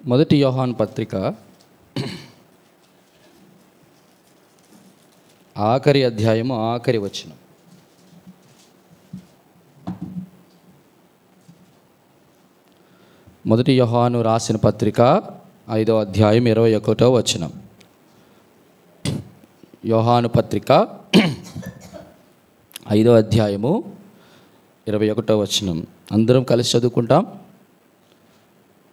మొదటి యోహాను పత్రిక ఆఖరి అధ్యాయము ఆఖరి వచనం. మొదటి యోహాను రాసిన పత్రిక 5వ అధ్యాయం 21వ వచనం. యోహాను పత్రిక 5వ అధ్యాయము 21వ వచనం. అందరం కలిసి చదువుకుంటాం.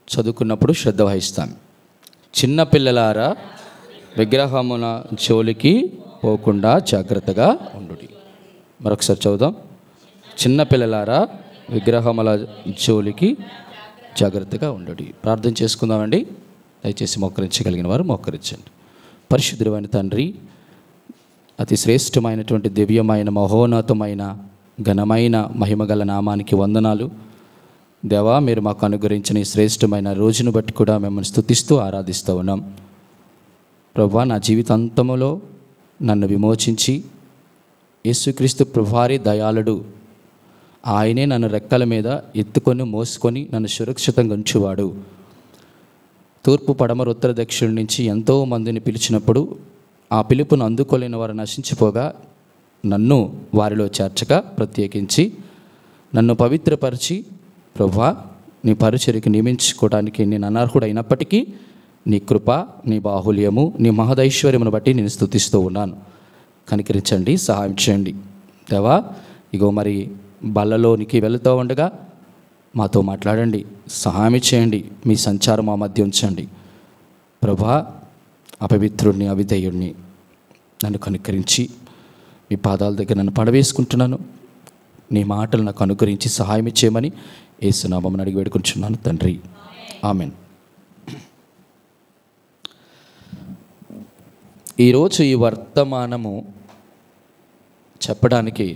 చదువుకున్నప్పుడు శ్రద్ధ వహిస్తాం. చిన్నపిల్లలారా, విగ్రహముల జోలికి పోకుండా జాగ్రత్తగా ఉండుడి. మరొకసారి చదువుదాం. చిన్నపిల్లలారా, విగ్రహముల జోలికి జాగ్రత్తగా ఉండుడి. ప్రార్థన చేసుకుందామండి. దయచేసి మోకరించగలిగిన వారు మోకరించండి. పరిశుద్ధుడైన తండ్రి, అతి శ్రేష్టమైనటువంటి దివ్యమైన మహోన్నతమైన ఘనమైన మహిమగల నామానికి వందనాలు. దేవా, మీరు మాకు అనుగ్రహించిన ఈ శ్రేష్టమైన రోజును బట్టి కూడా మిమ్మల్ని స్తుతిస్తూ ఆరాధిస్తూ ఉన్నాం. ప్రభువా, నా జీవితాంతములో నన్ను విమోచించి యేసుక్రీస్తు ప్రభువారి దయాళుడు, ఆయనే నన్ను రెక్కల మీద ఎత్తుకొని మోసుకొని నన్ను సురక్షితంగా ఉంచువాడు. తూర్పు పడమర ఉత్తర దక్షిణ నుంచి ఎంతో మందిని పిలిచినప్పుడు ఆ పిలుపును అందుకోలేని వారు నశించిపోగా నన్ను వారిలో చేర్చగా ప్రత్యేకించి నన్ను పవిత్రపరిచి, ప్రభువా, నీ పరిచర్యకు నియమించుకోవడానికి నేను అనర్హుడైనప్పటికీ నీ కృప, నీ బాహుల్యము, నీ మహదైశ్వర్యమును బట్టి నేను స్తుతిస్తూ ఉన్నాను. కనికరించండి, సహాయం చేయండి. దేవా, ఇగో మరి బల్లలోనికి వెళుతూ ఉండగా మాతో మాట్లాడండి, సహాయం చేయండి. మీ సంచారం మా మధ్య ఉంచండి. ప్రభువా, అపవిత్రుడిని, అవిధేయుడిని నన్ను కనికరించి మీ పాదాల దగ్గర నన్ను పడవేసుకుంటున్నాను. నీ మాటలు నాకు అనుగ్రహించి సహాయం చేయమని యేసునామమున అడిగి వేడుకుంటున్నాను తండ్రి, ఆమెన్. ఈరోజు ఈ వర్తమానము చెప్పడానికి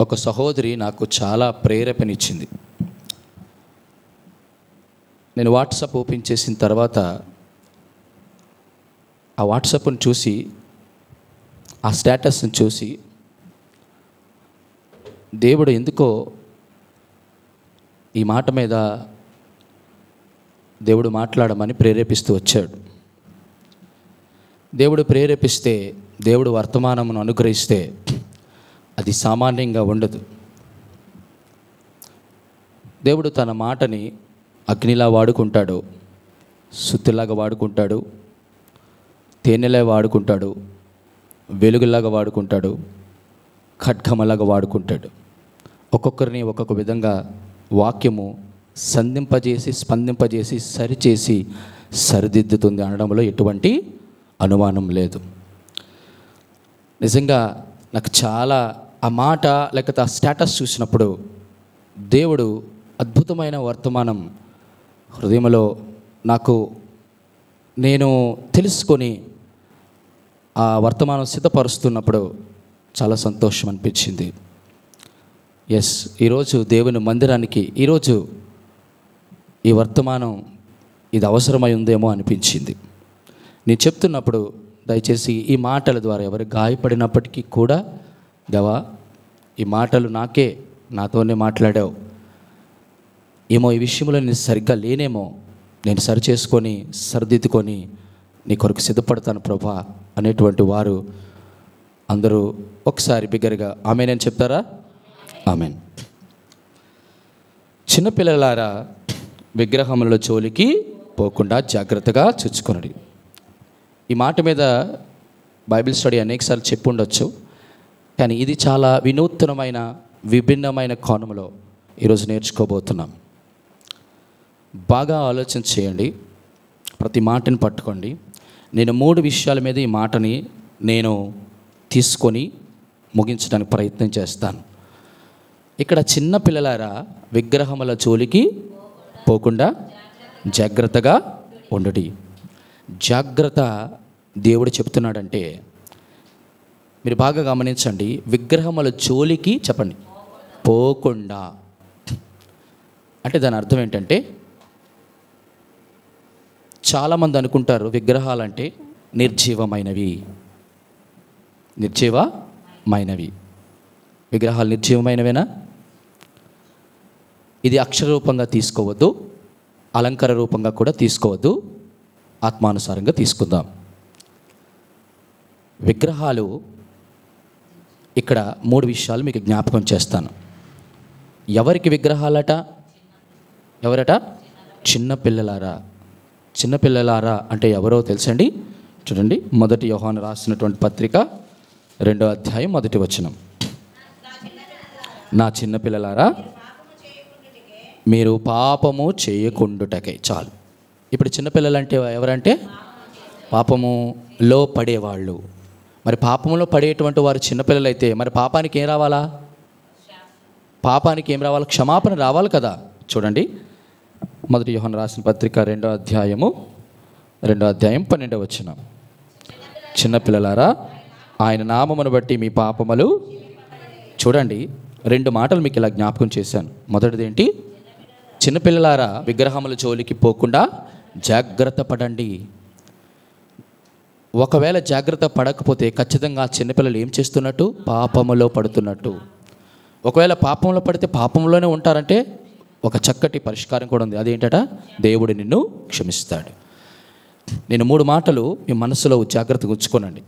ఒక సహోదరి నాకు చాలా ప్రేరేపణిచ్చింది. నేను వాట్సాప్ ఓపెన్ చేసిన తర్వాత ఆ వాట్సాప్ను చూసి, ఆ స్టేటస్ని చూసి దేవుడు ఎందుకో ఈ మాట మీద దేవుడు మాట్లాడమని ప్రేరేపిస్తూ వచ్చాడు. దేవుడు ప్రేరేపిస్తే, దేవుడు వర్తమానమును అనుగ్రహిస్తే అది సామాన్యంగా ఉండదు. దేవుడు తన మాటని అగ్నిలా వాడుకుంటాడు, సుత్తిలాగా వాడుకుంటాడు, తేనెలా వాడుకుంటాడు, వెలుగులాగా వాడుకుంటాడు, ఖడ్గమలాగా వాడుకుంటాడు. ఒక్కొక్కరిని ఒక్కొక్క విధంగా వాక్యము సంధింపజేసి, స్పందింపజేసి, సరిచేసి సరిదిద్దుతుంది అనడంలో ఎటువంటి అనుమానం లేదు. నిజంగా నాకు చాలా ఆ మాట లేకపోతే ఆ స్టేటస్ చూసినప్పుడు దేవుడు అద్భుతమైన వర్తమానం హృదయంలో నాకు నేను తెలుసుకొని ఆ వర్తమానం సిద్ధపరుస్తున్నప్పుడు చాలా సంతోషం అనిపించింది. ఎస్, ఈరోజు దేవుని మందిరానికి ఈరోజు ఈ వర్తమానం ఇది అవసరమై ఉందేమో అనిపించింది. నేను చెప్తున్నప్పుడు దయచేసి ఈ మాటల ద్వారా ఎవరు గాయపడినప్పటికీ కూడా, దేవా, ఈ మాటలు నాతోనే మాట్లాడావు, ఏమో ఈ విషయంలో నేను సరిగ్గా లేనేమో, నేను సరి చేసుకొని సరిదిద్దుకొని నీ కొరకు సిద్ధపడతాను ప్రభా అనేటువంటి వారు అందరూ ఒకసారి బిగ్గరగా ఆమెన్ అని చెప్తారా? ఆమెన్. చిన్నపిల్లలారా, విగ్రహముల జోలికి పోకుండా జాగ్రత్తగా చూచుకొనుడి. ఈ మాట మీద బైబిల్ స్టడీ అనేకసార్లు చెప్పి ఉండొచ్చు, కానీ ఇది చాలా వినూత్నమైన విభిన్నమైన కోణంలో ఈరోజు నేర్చుకోబోతున్నాం. బాగా ఆలోచన చేయండి, ప్రతి మాటని పట్టుకోండి. నేను 3 విషయాల మీద ఈ మాటని నేను తీసుకొని ముగించడానికి ప్రయత్నం చేస్తాను. ఇక్కడ చిన్నపిల్లలారా, విగ్రహముల జోలికి పోకుండా జాగ్రత్తగా ఉండుడి. జాగ్రత్త దేవుడు చెప్తున్నాడంటే మీరు బాగా గమనించండి. విగ్రహముల జోలికి చెప్పండి పోకుండా అంటే దాని అర్థం ఏంటంటే, చాలామంది అనుకుంటారు విగ్రహాలంటే నిర్జీవమైనవి. విగ్రహాలు నిర్జీవమైనవేనా? ఇది అక్షరరూపంగా తీసుకోవద్దు. అలంకార రూపంగా కూడా తీసుకోవద్దు, ఆత్మానుసారంగా తీసుకుందాం. విగ్రహాలు, ఇక్కడ 3 విషయాలు మీకు జ్ఞాపకం చేస్తాను. ఎవరికి విగ్రహాలట? ఎవరట? చిన్నపిల్లలారా. చిన్నపిల్లలారా అంటే ఎవరో తెలుసండి? చూడండి, 1 యోహాను రాసినటువంటి పత్రిక 2వ అధ్యాయం 1వ వచనం. నా చిన్నపిల్లలారా, మీరు పాపము చేయకుండుటకై. చాలు. ఇప్పుడు చిన్నపిల్లలంటే ఎవరంటే? పాపములో పడేవాళ్ళు. మరి పాపంలో పడేటువంటి వారు చిన్నపిల్లలైతే మరి పాపానికి ఏం రావాలా? పాపానికి ఏం రావాలి? క్షమాపణ రావాలి కదా. చూడండి, 1 యోహాను రాసిన పత్రిక 2వ అధ్యాయం 12వ వచనం. చిన్నపిల్లలారా, ఆయన నామమును బట్టి మీ పాపములు. చూడండి, 2 మాటలు మీకు ఇలా జ్ఞాపకం చేశాను. మొదటిది ఏంటి? చిన్నపిల్లలారా, విగ్రహముల జోలికి పోకుండా జాగ్రత్త పడండి. ఒకవేళ జాగ్రత్త పడకపోతే ఖచ్చితంగా చిన్నపిల్లలు ఏం చేస్తున్నట్టు? పాపములో పడుతున్నట్టు. ఒకవేళ పాపంలో పడితే పాపంలోనే ఉంటారంటే ఒక చక్కటి పరిష్కారం కూడా ఉంది. అదేంటట? దేవుడు నిన్ను క్షమిస్తాడు. నేను 3 మాటలు మీ మనసులో జాగ్రత్తగా ఉంచుకోనండి.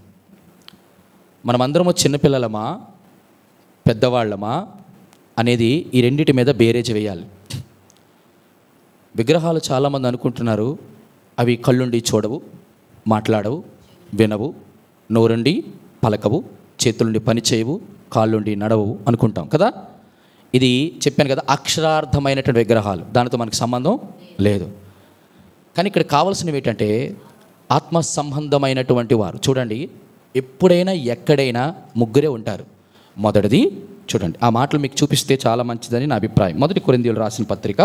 మనమందరము చిన్నపిల్లలమా పెద్దవాళ్ళమా అనేది ఈ రెండిటి మీద బేరేజ్ వేయాలి. విగ్రహాలు చాలామంది అనుకుంటున్నారు అవి కళ్ళుండి చూడవు, మాట్లాడవు, వినవు, నోరుండి పలకవు, చేతులుండి పని చేయవు, కాళ్ళుండి నడవవు అనుకుంటాం కదా. ఇది చెప్పాను కదా, అక్షరార్థమైనటువంటి విగ్రహాలు, దానితో మనకు సంబంధం లేదు. కానీ ఇక్కడ కావాల్సినవి ఏంటంటే ఆత్మ సంబంధమైనటువంటి వారు. చూడండి, ఎప్పుడైనా ఎక్కడైనా ముగ్గురే ఉంటారు. మొదటిది చూడండి, ఆ మాటలు మీకు చూపిస్తే చాలా మంచిదని నా అభిప్రాయం. 1 కొరింథీయులు రాసిన పత్రిక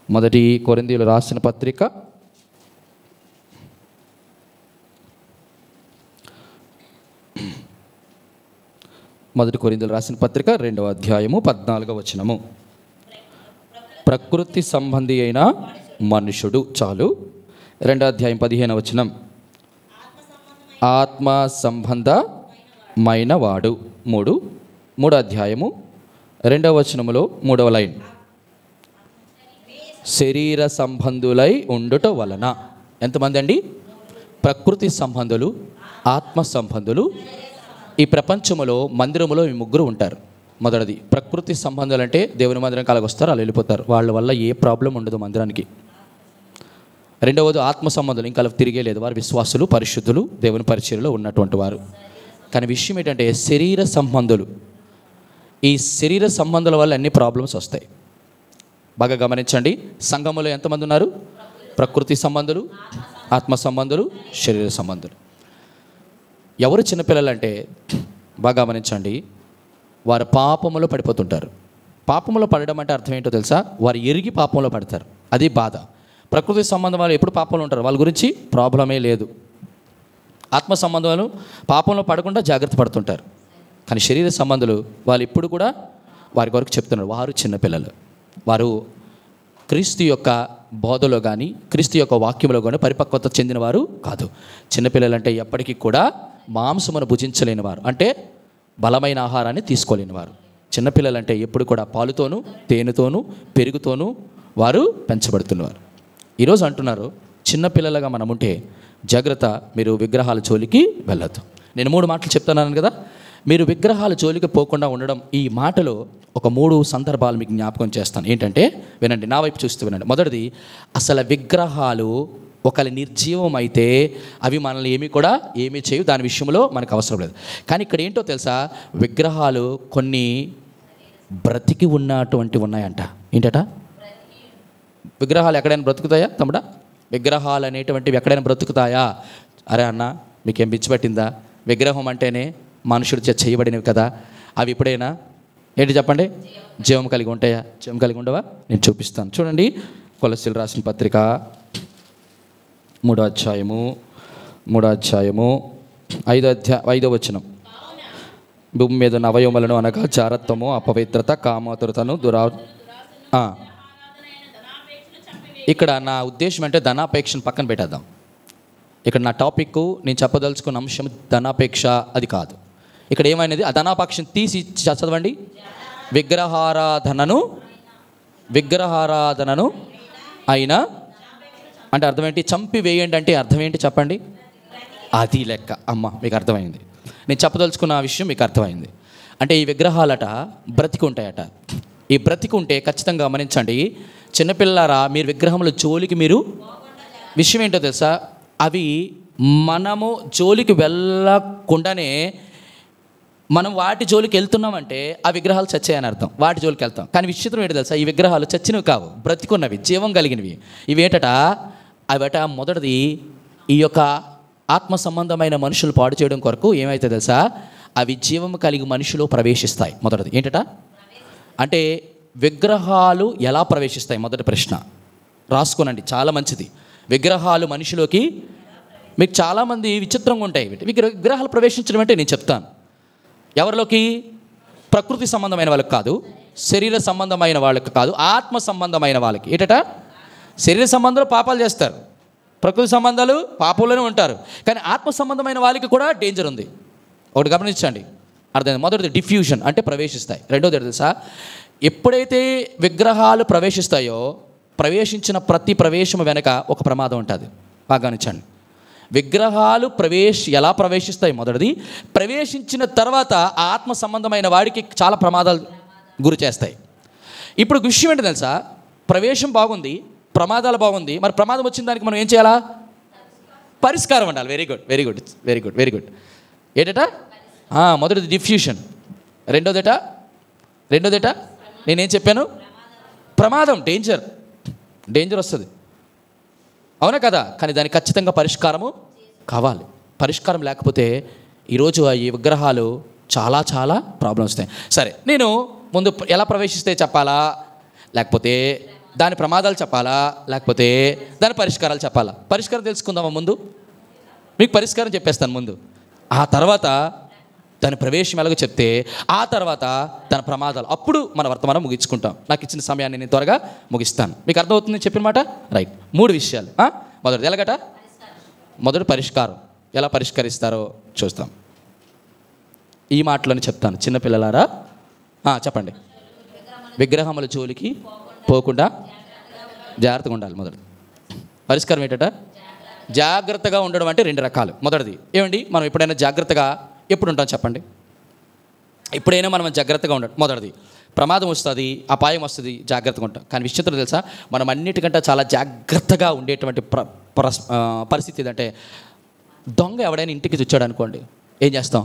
1 కొరింథీయులు రాసిన పత్రిక 1 కొరింథీయులు రాసిన పత్రిక 2వ అధ్యాయము 14వ వచనము. ప్రకృతి సంబంధి అయిన మనుషుడు. చాలు. 2వ అధ్యాయం 15వ వచనం. ఆత్మ సంబంధమైన వాడు. 3వ అధ్యాయము 2వ వచనములో 3వ లైన్. శరీర సంబంధులై ఉండుట వలన. ఎంతమంది అండి? ప్రకృతి సంబంధులు, ఆత్మ సంబంధులు. ఈ ప్రపంచంలో మందిరములో ఈ ముగ్గురు ఉంటారు. మొదటిది ప్రకృతి సంబంధాలు అంటే దేవుని మందిరం కాలకి వస్తారు, వాళ్ళు వెళ్ళిపోతారు, వాళ్ళ వల్ల ఏ ప్రాబ్లం ఉండదు మందిరానికి. రెండవది ఆత్మ సంబంధాలు, ఇంకా తిరిగే లేదు, వారు విశ్వాసులు, పరిశుద్ధులు, దేవుని పరిచర్యలో ఉన్నటువంటి వారు. కానీ విషయం ఏంటంటే శరీర సంబంధులు. ఈ శరీర సంబంధాల వల్ల అన్ని ప్రాబ్లమ్స్ వస్తాయి. బాగా గమనించండి, సంఘములో ఎంతమంది ఉన్నారు? ప్రకృతి సంబంధులు, ఆత్మ సంబంధులు, శరీర సంబంధులు. ఎవరు చిన్నపిల్లలు అంటే బాగా గమనించండి, వారు పాపములో పడిపోతుంటారు. పాపములో పడడం అంటే అర్థం ఏంటో తెలుసా? వారు ఎరిగి పాపంలో పడతారు, అది బాధ. ప్రకృతి సంబంధం వాళ్ళు ఎప్పుడు పాపంలో ఉంటారు, వాళ్ళ గురించి ప్రాబ్లమే లేదు. ఆత్మ సంబంధాలు పాపంలో పడకుండా జాగ్రత్త పడుతుంటారు. కానీ శరీర సంబంధులు వాళ్ళు ఇప్పుడు కూడా వారి కొరకు చెప్తున్నారు, వారు చిన్నపిల్లలు. వారు క్రీస్తు యొక్క బోధలో కానీ క్రీస్తు యొక్క వాక్యంలో కానీ పరిపక్వత చెందిన వారు కాదు. చిన్నపిల్లలంటే ఎప్పటికీ కూడా మాంసమును భుజించలేని వారు, అంటే బలమైన ఆహారాన్ని తీసుకోలేని వారు. చిన్నపిల్లలంటే ఎప్పుడు కూడా పాలుతోనూ తేనెతోనూ పెరుగుతోనూ వారు పెంచబడుతున్నవారు. ఈరోజు అంటున్నారు చిన్నపిల్లలుగా మనం ఉంటే జాగ్రత్త, మీరు విగ్రహాల జోలికి వెళ్ళొద్దు. నేను 3 మాటలు చెప్తున్నాను కదా, మీరు విగ్రహాల జోలికి పోకుండా ఉండడం. ఈ మాటలో ఒక 3 సందర్భాలు మీకు జ్ఞాపకం చేస్తాను. ఏంటంటే వినండి, నా వైపు చూస్తూ వినండి. మొదటిది, అసలు విగ్రహాలు ఒకవేళ నిర్జీవం అయితే అవి మనల్ని ఏమీ చేయవు, దాని విషయంలో మనకు అవసరం లేదు. కానీ ఇక్కడ ఏంటో తెలుసా, విగ్రహాలు కొన్ని బ్రతికి ఉన్నటువంటివి ఉన్నాయంట. ఏంటట? విగ్రహాలు ఎక్కడైనా బ్రతుకుతాయా తమ్ముడా? విగ్రహాలు అనేటువంటివి ఎక్కడైనా బ్రతుకుతాయా? అరే అన్న, మీకేం పిచ్చిపట్టిందా? విగ్రహం అంటేనే మనుషుడు చేయబడినవి కదా, అవి ఎప్పుడైనా ఏంటి చెప్పండి, జీవం కలిగి ఉంటాయా? జీవం కలిగి ఉండవా? నేను చూపిస్తాను. చూడండి, కొలస్సీలు రాసిన పత్రిక 3వ అధ్యాయము 5వ వచనం. భూమి మీద నవయములను అనగా జారత్వము, అపవిత్రత, కామాతురతను, ఇక్కడ నా ఉద్దేశం అంటే ధనాపేక్షను పక్కన పెట్టేద్దాం. ఇక్కడ నా టాపిక్, నేను చెప్పదలుచుకున్న అంశం ధనాపేక్ష అది కాదు. ఇక్కడ ఏమైనది? ఆ ధనాపేక్షను తీసి చదవండి. విగ్రహారాధనను అయిన అంటే అర్థం ఏంటి? చంపి వేయండి అంటే అర్థం ఏంటి చెప్పండి? అది లెక్క. అమ్మ, మీకు అర్థమైంది. నేను చెప్పదలుచుకున్న ఆ విషయం మీకు అర్థమైంది. అంటే ఈ విగ్రహాలట బ్రతికి ఉంటాయట. ఈ బ్రతికి ఉంటే ఖచ్చితంగా గమనించండి, చిన్నపిల్లారా, మీరు విగ్రహముల జోలికి మీరు విషయం ఏంటో తెలుసా? అవి మనము జోలికి వెళ్ళకుండానే మనం వాటి జోలికి వెళ్తున్నామంటే ఆ విగ్రహాలు చచ్చాయని అర్థం. వాటి జోలికి వెళ్తాం. కానీ విచిత్రం ఏంటో తెలుసా? ఈ విగ్రహాలు చచ్చినవి కావు, బ్రతికున్నవి, జీవం కలిగినవి. ఇవేటట? అవట మొదటిది ఈ యొక్క ఆత్మ సంబంధమైన మనుషులు పాడు చేయడం కొరకు ఏమైతే తెలుసా? అవి జీవం కలిగి మనుషులు ప్రవేశిస్తాయి. మొదటిది ఏంటట? అంటే విగ్రహాలు ఎలా ప్రవేశిస్తాయి? మొదటి ప్రశ్న రాసుకోనండి, చాలా మంచిది. విగ్రహాలు మనిషిలోకి, మీకు చాలామంది విచిత్రంగా ఉంటాయి విగ్రహాలు ప్రవేశించడం అంటే. నేను చెప్తాను ఎవరిలోకి? ప్రకృతి సంబంధమైన వాళ్ళకి కాదు, శరీర సంబంధమైన వాళ్ళకి కాదు, ఆత్మ సంబంధమైన వాళ్ళకి. ఏంటట? శరీర సంబంధాలు పాపాలు చేస్తారు, ప్రకృతి సంబంధాలు పాపంలోనే ఉంటారు. కానీ ఆత్మ సంబంధమైన వాళ్ళకి కూడా డేంజర్ ఉంది. ఒకటి గమనించండి, అర్థమైంది? మొదటిది డిఫ్యూజన్ అంటే ప్రవేశిస్తాయి. రెండోది తెలుసా? ఎప్పుడైతే విగ్రహాలు ప్రవేశిస్తాయో ప్రవేశించిన ప్రతి ప్రవేశం వెనక ఒక ప్రమాదం ఉంటుంది. బాగా గమనించండి. విగ్రహాలు ఎలా ప్రవేశిస్తాయి? మొదటిది ప్రవేశించిన తర్వాత ఆత్మ సంబంధమైన వాడికి చాలా ప్రమాదాలు గురి చేస్తాయి. ఇప్పుడు విషయం ఏంటి తెలుసా? ప్రవేశం బాగుంది, ప్రమాదాలు బాగుంది. మరి ప్రమాదం వచ్చిన దానికి మనం ఏం చేయాలా? పరిష్కారం ఉండాలి. Very good, very good, very good, very good. ఏంటట? మొదటిది డిఫ్యూషన్. రెండోదేట నేనేం చెప్పాను? ప్రమాదం, డేంజర్ వస్తుంది. అవునా కదా? కానీ దానికి ఖచ్చితంగా పరిష్కారము కావాలి. పరిష్కారం లేకపోతే ఈరోజు ఈ విగ్రహాలు చాలా చాలా ప్రాబ్లమ్స్ వస్తాయి. సరే, నేను ముందు ఎలా ప్రవేశిస్తే చెప్పాలా, లేకపోతే దాని ప్రమాదాలు చెప్పాలా, లేకపోతే దాని పరిష్కారాలు చెప్పాలా? పరిష్కారం తెలుసుకుందామా? ముందు మీకు పరిష్కారం చెప్పేస్తాను ముందు. ఆ తర్వాత దాని ప్రవేశం ఎలాగో చెప్తే ఆ తర్వాత దాని ప్రమాదాలు, అప్పుడు మన వర్తమానం ముగించుకుంటాం. నాకు ఇచ్చిన సమయాన్ని నేను త్వరగా ముగిస్తాను. మీకు అర్థమవుతుంది చెప్పిన మాట? రైట్. 3 విషయాలు. మొదటిది ఎలాగట? మొదటి పరిష్కారం. ఎలా పరిష్కరిస్తారో చూస్తాం. ఈ మాటలను చెప్తాను. చిన్నపిల్లలారా చెప్పండి. విగ్రహముల జోలికి పోకుండా జాగ్రత్తగా ఉండాలి. మొదటి పరిష్కారం ఏంటట? జాగ్రత్తగా ఉండడం అంటే 2 రకాలు. మొదటిది ఏమండి? మనం ఎప్పుడైనా జాగ్రత్తగా ఎప్పుడు ఉంటాం చెప్పండి? ఎప్పుడైనా మనం జాగ్రత్తగా ఉండడం. మొదటిది ప్రమాదం వస్తుంది, అపాయం వస్తుంది, జాగ్రత్తగా ఉంటాం. కానీ విచిత్రం తెలుసా? మనం అన్నిటికంటే చాలా జాగ్రత్తగా ఉండేటువంటి పరిస్థితి ఏదంటే, దొంగ ఎవడైనా ఇంటికి వచ్చాడు అనుకోండి, ఏం చేస్తాం?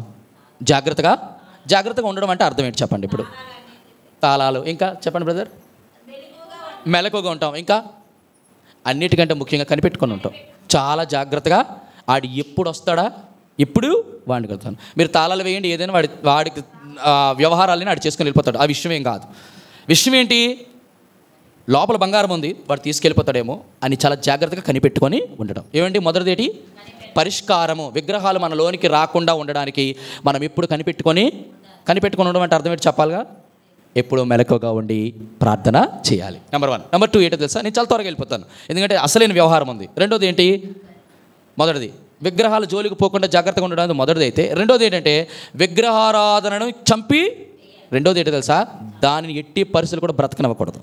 జాగ్రత్తగా ఉండడం అంటే అర్థం ఏంటి చెప్పండి? ఇప్పుడు తాళాలు, ఇంకా చెప్పండి బ్రదర్, మెలకుగా ఉంటాం. ఇంకా అన్నిటికంటే ముఖ్యంగా కనిపెట్టుకొని ఉంటాం. చాలా జాగ్రత్తగా. ఆడు ఎప్పుడు వస్తాడా, ఇప్పుడు వాడికి వెళ్తాను. మీరు తాళాలు వేయండి, ఏదైనా వాడికి వ్యవహారాలని ఆడు చేసుకొని వెళ్ళిపోతాడు. ఆ విషయం ఏం కాదు. విషయం ఏంటి? లోపల బంగారం ఉంది, వాడు తీసుకెళ్ళిపోతాడేమో అని చాలా జాగ్రత్తగా కనిపెట్టుకొని ఉండడం. ఏమండి? మొదటిదేటి? పరిష్కారము. విగ్రహాలు మన లోనికి రాకుండా ఉండడానికి మనం ఎప్పుడు కనిపెట్టుకొని ఉండడం అంటే అర్థం ఏంటి చెప్పాలిగా? ఎప్పుడూ మెలకుగా ఉండి ప్రార్థన చేయాలి. నెంబర్ 1. నెంబర్ 2 ఏంటో తెలుసా? నేను చాలా త్వరగా వెళ్ళిపోతాను, ఎందుకంటే అసలైన వ్యవహారం ఉంది. రెండోది ఏంటి? మొదటిది విగ్రహాలు జోలికి పోకుండా జాగ్రత్తగా ఉండడానికి మొదటిది అయితే, రెండోది ఏంటంటే విగ్రహారాధనను చంపి, రెండోది ఏంటో తెలుసా? దానిని ఎట్టి పరిస్థితులు కూడా బ్రతకనివ్వకూడదు.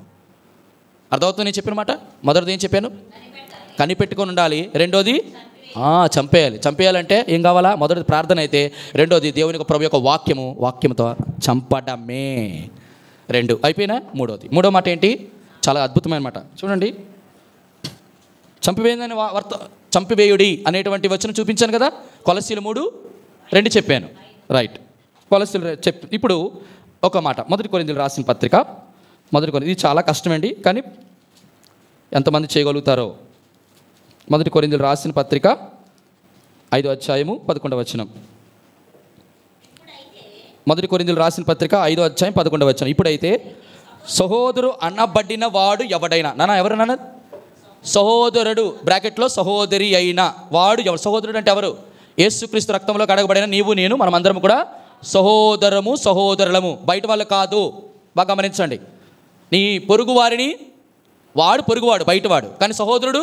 అర్థమవుతుంది నేను చెప్పిన మాట? మొదటిది ఏం చెప్పాను? కనిపెట్టుకొని ఉండాలి. రెండోది చంపేయాలంటే ఏం కావాలా? మొదటిది ప్రార్థన అయితే, రెండోది దేవుని ప్రభు యొక్క వాక్యముతో చంపడమే. 2 అయిపోయినా? మూడో మాట ఏంటి? చాలా అద్భుతమైన మాట చూడండి. చంపివేయుడి అనేటువంటి వచనం చూపించాను కదా. కొలస్సీలు 3:2 చెప్పాను. రైట్. కొలస్సీలు ఇప్పుడు ఒక మాట, 1 కొరింథీయులు రాసిన పత్రిక, 1 కొరింథీయులు. ఇది చాలా కష్టమండి, కానీ ఎంతమంది చేయగలుగుతారో. 1 కొరింథీయులు రాసిన పత్రిక 5వ అధ్యాయము 11వ వచనం. 1 కొరింథీయులు రాసిన పత్రిక 5వ అధ్యాయం 11వ వచనం. ఇప్పుడైతే సహోదరు అనబడిన వాడు ఎవడైనా, ఎవరన్నా సహోదరుడు బ్రాకెట్లో సహోదరి అయిన వాడు ఎవరు? సహోదరుడు అంటే ఎవరు? యేసుక్రీస్తు రక్తంలో కడగబడిన నీవు నేను మనమందరం కూడా సహోదరులము, బయట వాళ్ళు కాదు. బాగా గమనించండి. నీ పొరుగు వారిని, వాడు పొరుగువాడు, బయటవాడు. కానీ సహోదరుడు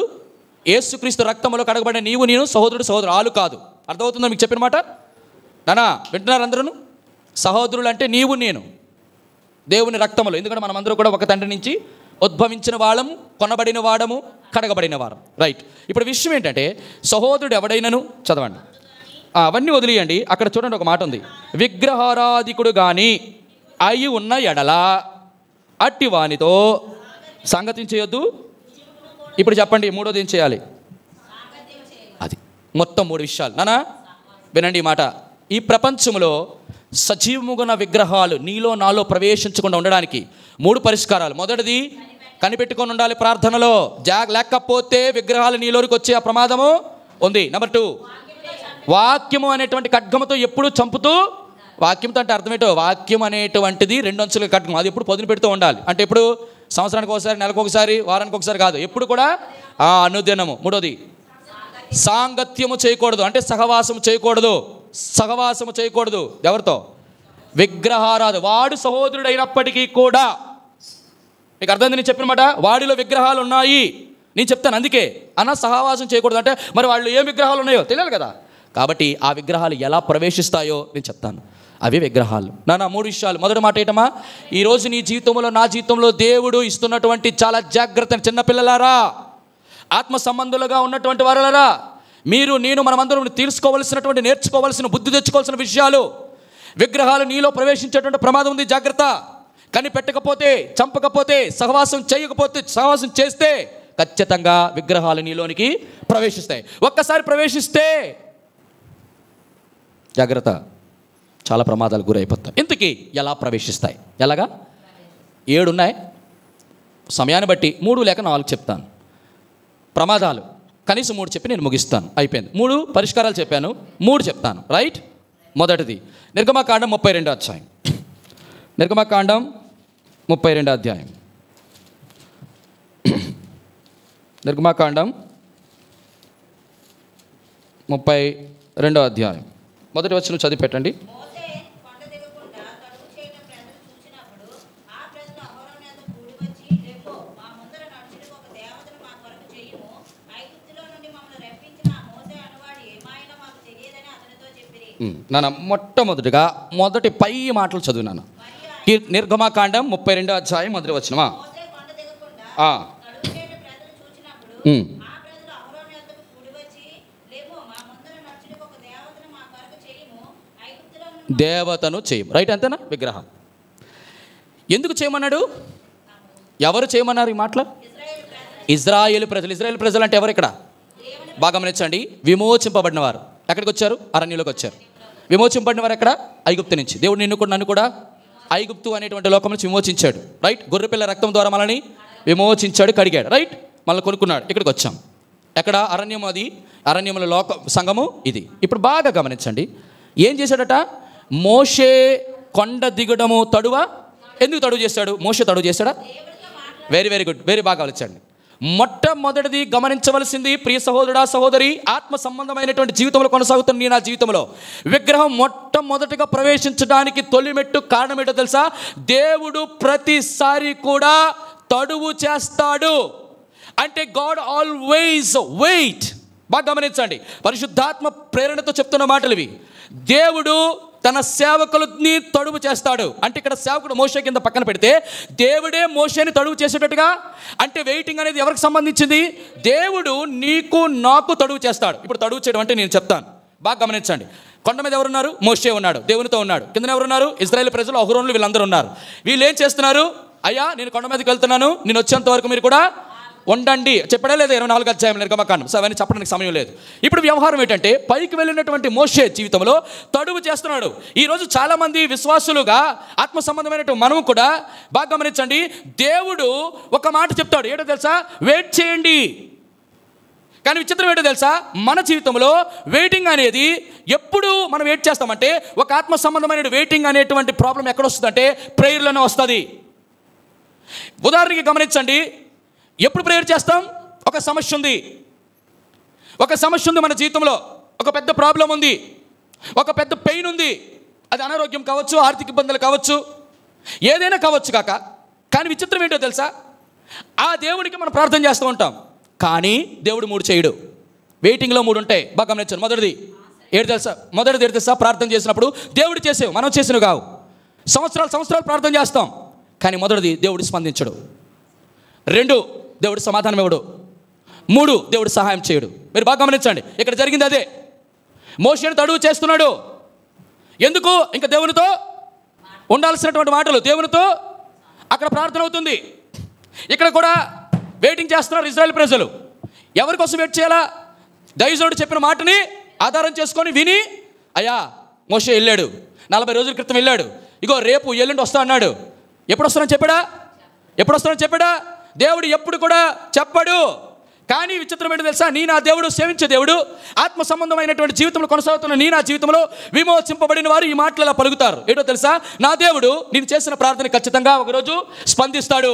యేసుక్రీస్తు రక్తంలో కడగబడిన నీవు నేను సహోదరుడు ఆలు కాదు. అర్థమవుతుందా మీకు చెప్పిన మాట? వింటున్నారు అందరూ? సహోదరులు అంటే నీవు నేను దేవుని రక్తంలో. ఎందుకంటే మనమందరూ కూడా ఒక తండ్రి నుంచి ఉద్భవించిన వాళ్ళం, కొనబడిన వాడము, కడగబడిన వారం. రైట్. ఇప్పుడు విషయం ఏంటంటే సహోదరుడు ఎవడైనను, చదవండి, అవన్నీ వదిలేయండి. అక్కడ చూడండి ఒక మాట ఉంది, విగ్రహారాధికుడు కానీ అయి ఉన్న ఎడల అట్టి వానితో సంగతి చేయొద్దు. ఇప్పుడు చెప్పండి, మూడోది ఏం చేయాలి? అది మొత్తం 3 విషయాలు. నానా వినండి ఈ మాట. ఈ ప్రపంచంలో సజీవముగున్న విగ్రహాలు నీలో నాలో ప్రవేశించకుండా ఉండడానికి 3 పరిష్కారాలు. మొదటిది, కనిపెట్టుకొని ఉండాలి ప్రార్థనలో. లేకపోతే విగ్రహాలు నీలోకి వచ్చే ఆ ప్రమాదము ఉంది. నెంబర్ 2, వాక్యము అనేటువంటి ఖడ్గముతో ఎప్పుడు చంపుతూ, వాక్యంతో అంటే అర్థం ఏంటో, వాక్యం అనేటువంటిది 2 అంచుల ఖడ్గం, అది ఎప్పుడు పొదును పెడుతూ ఉండాలి. అంటే ఎప్పుడు? సంవత్సరానికి ఒకసారి, నెలకు ఒకసారి, వారానికి ఒకసారి కాదు, ఎప్పుడు కూడా అనుదినము. మూడోది, సాంగత్యము చేయకూడదు, అంటే సహవాసము చేయకూడదు. సహవాసము చేయకూడదు ఎవరితో? విగ్రహారాధన. వాడు సహోదరుడు అయినప్పటికీ కూడా, మీకు అర్థం నేను చెప్పినమాట, వాడిలో విగ్రహాలు ఉన్నాయి నేను చెప్తాను. అందుకే అన్న సహవాసం చేయకూడదు అంటే మరి వాళ్ళు ఏం విగ్రహాలు ఉన్నాయో తెలియాలి కదా. కాబట్టి ఆ విగ్రహాలు ఎలా ప్రవేశిస్తాయో నేను చెప్తాను. అవి విగ్రహాలు. నా 3 విషయాలు. మొదటి మాట ఏంటమ్మా? ఈరోజు నీ జీవితంలో, నా జీవితంలో దేవుడు ఇస్తున్నటువంటి చాలా జాగ్రత్త. చిన్నపిల్లలారా, ఆత్మ సంబంధులుగా ఉన్నటువంటి వారులారా, మీరు, నేను, మనమందరం తెలుసుకోవలసినటువంటి, నేర్చుకోవాల్సిన, బుద్ధి తెచ్చుకోవాల్సిన విషయాలు. విగ్రహాలు నీలో ప్రవేశించేటువంటి ప్రమాదం ఉంది, జాగ్రత్త. కానీ పెట్టకపోతే, చంపకపోతే, సహవాసం చేయకపోతే, సహవాసం చేస్తే ఖచ్చితంగా విగ్రహాలు నీలోనికి ప్రవేశిస్తాయి. ఒక్కసారి ప్రవేశిస్తే జాగ్రత్త, చాలా ప్రమాదాలు గురైపోతాయి. ఇంతకీ ఎలా ప్రవేశిస్తాయి? ఎలాగా? 7 ఉన్నాయి. సమయాన్ని బట్టి 3 లేక 4 చెప్తాను. ప్రమాదాలు కనీసం 3 చెప్పి నేను ముగిస్తాను. అయిపోయింది. 3 పరిష్కారాలు చెప్పాను, 3 చెప్తాను. రైట్. మొదటిది నిర్గమకాండం 32వ అధ్యాయం. నిర్గమకాండం 32వ అధ్యాయం. నిర్గమకాండం 32వ అధ్యాయం మొదటి వచనం చదివి పెట్టండి. నాన్న మొట్టమొదటిగా మొదటి పై మాటలు చదువునాను. నిర్గమకాండం 32వ అధ్యాయం మొదటి వచనమా? దేవతను చేయము. రైట్, అంతేనా? విగ్రహం ఎందుకు చేయమన్నాడు? ఎవరు చేయమన్నారు ఈ మాటలు? ఇజ్రాయేలు ప్రజలు. ఇజ్రాయేలు ప్రజలు అంటే ఎవరు? ఇక్కడ బాగా గమనించండి. విమోచింపబడిన వారు. ఎక్కడికి వచ్చారు? అరణ్యంలోకి వచ్చారు. విమోచింపబడిన వారు ఎక్కడ? ఐగుప్తు నుంచి. దేవుడు నిన్ను కూడా, నన్ను కూడా ఐగుప్తు అనేటువంటి లోకం నుంచి విమోచించాడు. రైట్. గొర్రెపిల్ల రక్తం ద్వారా మనల్ని విమోచించాడు, కడిగాడు. రైట్. మనల్ని కొనుక్కున్నాడు. ఇక్కడికి వచ్చాం. ఎక్కడ? అరణ్యం. అది అరణ్యముల లోక సంఘము ఇది. ఇప్పుడు బాగా గమనించండి. ఏం చేశాడట? మోషే కొండ దిగడము తడువ. ఎందుకు తడువు చేశాడు? మోషే తడువు చేశాడా? వెరీ వెరీ గుడ్, వెరీ బాగా ఆలోచించండి. మొట్టమొదటిది గమనించవలసింది ప్రియ సహోదరుడా, సహోదరి, ఆత్మ సంబంధమైనటువంటి జీవితంలో కొనసాగుతున్న నా జీవితంలో విగ్రహం మొట్టమొదటిగా ప్రవేశించడానికి తొలిమెట్టు కారణం ఏంటో తెలుసా? దేవుడు ప్రతిసారి కూడా తడువు చేస్తాడు. అంటే గాడ్ ఆల్వేస్ వెయిట్. బాగా గమనించండి. పరిశుద్ధాత్మ ప్రేరణతో చెప్తున్న మాటలు ఇవి. దేవుడు తన సేవకులని తడువు చేస్తాడు. అంటే ఇక్కడ సేవకుడు మోషే కింద పక్కన పెడితే దేవుడే మోషేని తడువు చేసేటట్టుగా, అంటే వెయిటింగ్ అనేది ఎవరికి సంబంధించింది? దేవుడు నీకు నాకు తడువు చేస్తాడు. ఇప్పుడు తడువు చేయడం అంటే నేను చెప్తాను, బాగా గమనించండి. కొండ మీద ఎవరున్నారు? మోషే ఉన్నాడు, దేవునితో ఉన్నాడు. కింద ఎవరున్నారు? ఇశ్రాయేలు ప్రజలు, అహరోనులు, వీళ్ళందరూ ఉన్నారు. వీళ్ళు ఏం చేస్తున్నారు? అయ్యా నేను కొండ మీదకి వెళ్తున్నాను, నేను వచ్చేంత వరకు మీరు కూడా ఉండండి చెప్పడా లేదా? 24వ అధ్యాయం నిర్గమకాండం. సో అవన్నీ చెప్పడానికి సమయం లేదు. ఇప్పుడు వ్యవహారం ఏంటంటే, పైకి వెళ్ళినటువంటి మోషే జీవితంలో తడువు చేస్తున్నాడు. ఈరోజు చాలామంది విశ్వాసులుగా, ఆత్మ సంబంధమైనటువంటి మనం కూడా బాగా గమనించండి. దేవుడు ఒక మాట చెప్తాడు, ఏంటో తెలుసా? వెయిట్ చేయండి. కానీ విచిత్రం ఏంటో తెలుసా? మన జీవితంలో వెయిటింగ్ అనేది ఎప్పుడు మనం వెయిట్ చేస్తామంటే, ఒక ఆత్మ సంబంధమైన వెయిటింగ్ అనేటువంటి ప్రాబ్లం ఎక్కడ వస్తుందంటే ప్రేయర్లోనే వస్తుంది. ఉదాహరణకి గమనించండి, ఎప్పుడు ప్రేయర్ చేస్తాం? ఒక సమస్య ఉంది, ఒక సమస్య ఉంది మన జీవితంలో, ఒక పెద్ద ప్రాబ్లం ఉంది, ఒక పెద్ద పెయిన్ ఉంది. అది అనారోగ్యం కావచ్చు, ఆర్థిక ఇబ్బందులు కావచ్చు, ఏదైనా కావచ్చు కాక. కానీ విచిత్రం ఏంటో తెలుసా? ఆ దేవుడికి మనం ప్రార్థన చేస్తూ ఉంటాం, కానీ దేవుడు 3 చేయడు. వెయిటింగ్లో 3 ఉంటాయి. బాగా గమనించాను. మొదటిది ఏడు తెలుసా? ప్రార్థన చేసినప్పుడు దేవుడు చేసేవి, మనం చేసినవి కావు. సంవత్సరాలు ప్రార్థన చేస్తాం, కానీ మొదటిది దేవుడు స్పందించడు. 2, దేవుడు సమాధానం ఇవ్వడు. 3, దేవుడు సహాయం చేయడు. మీరు బాగా గమనించండి, ఇక్కడ జరిగింది అదే. మోషేను తడువు చేస్తున్నాడు. ఎందుకు? ఇంకా దేవునితో ఉండాల్సినటువంటి మాటలు, దేవునితో అక్కడ ప్రార్థన అవుతుంది. ఇక్కడ కూడా వెయిటింగ్ చేస్తున్నారు ఇజ్రాయెల్ ప్రజలు. ఎవరి కోసం వెయిట్ చేయాలా? దైవజనుడు చెప్పిన మాటని ఆధారం చేసుకొని విని, అయ్యా మోషే వెళ్ళాడు, 40 రోజుల క్రితం వెళ్ళాడు, ఇగో రేపు ఎల్లుండి వస్తా అన్నాడు. ఎప్పుడు వస్తానని చెప్పాడా? దేవుడు ఎప్పుడు కూడా చెప్పడు. కానీ విచిత్రం ఏంటో తెలుసా? నీ నా దేవుడు సేవించే దేవుడు, ఆత్మ సంబంధమైనటువంటి జీవితంలో కొనసాగుతున్న నీ నా జీవితంలో విమోచింపబడిన వారు ఈ మాటలు ఇలా పలుకుతారు. ఏంటో తెలుసా? నా దేవుడు నేను చేసిన ప్రార్థన ఖచ్చితంగా ఒకరోజు స్పందిస్తాడు,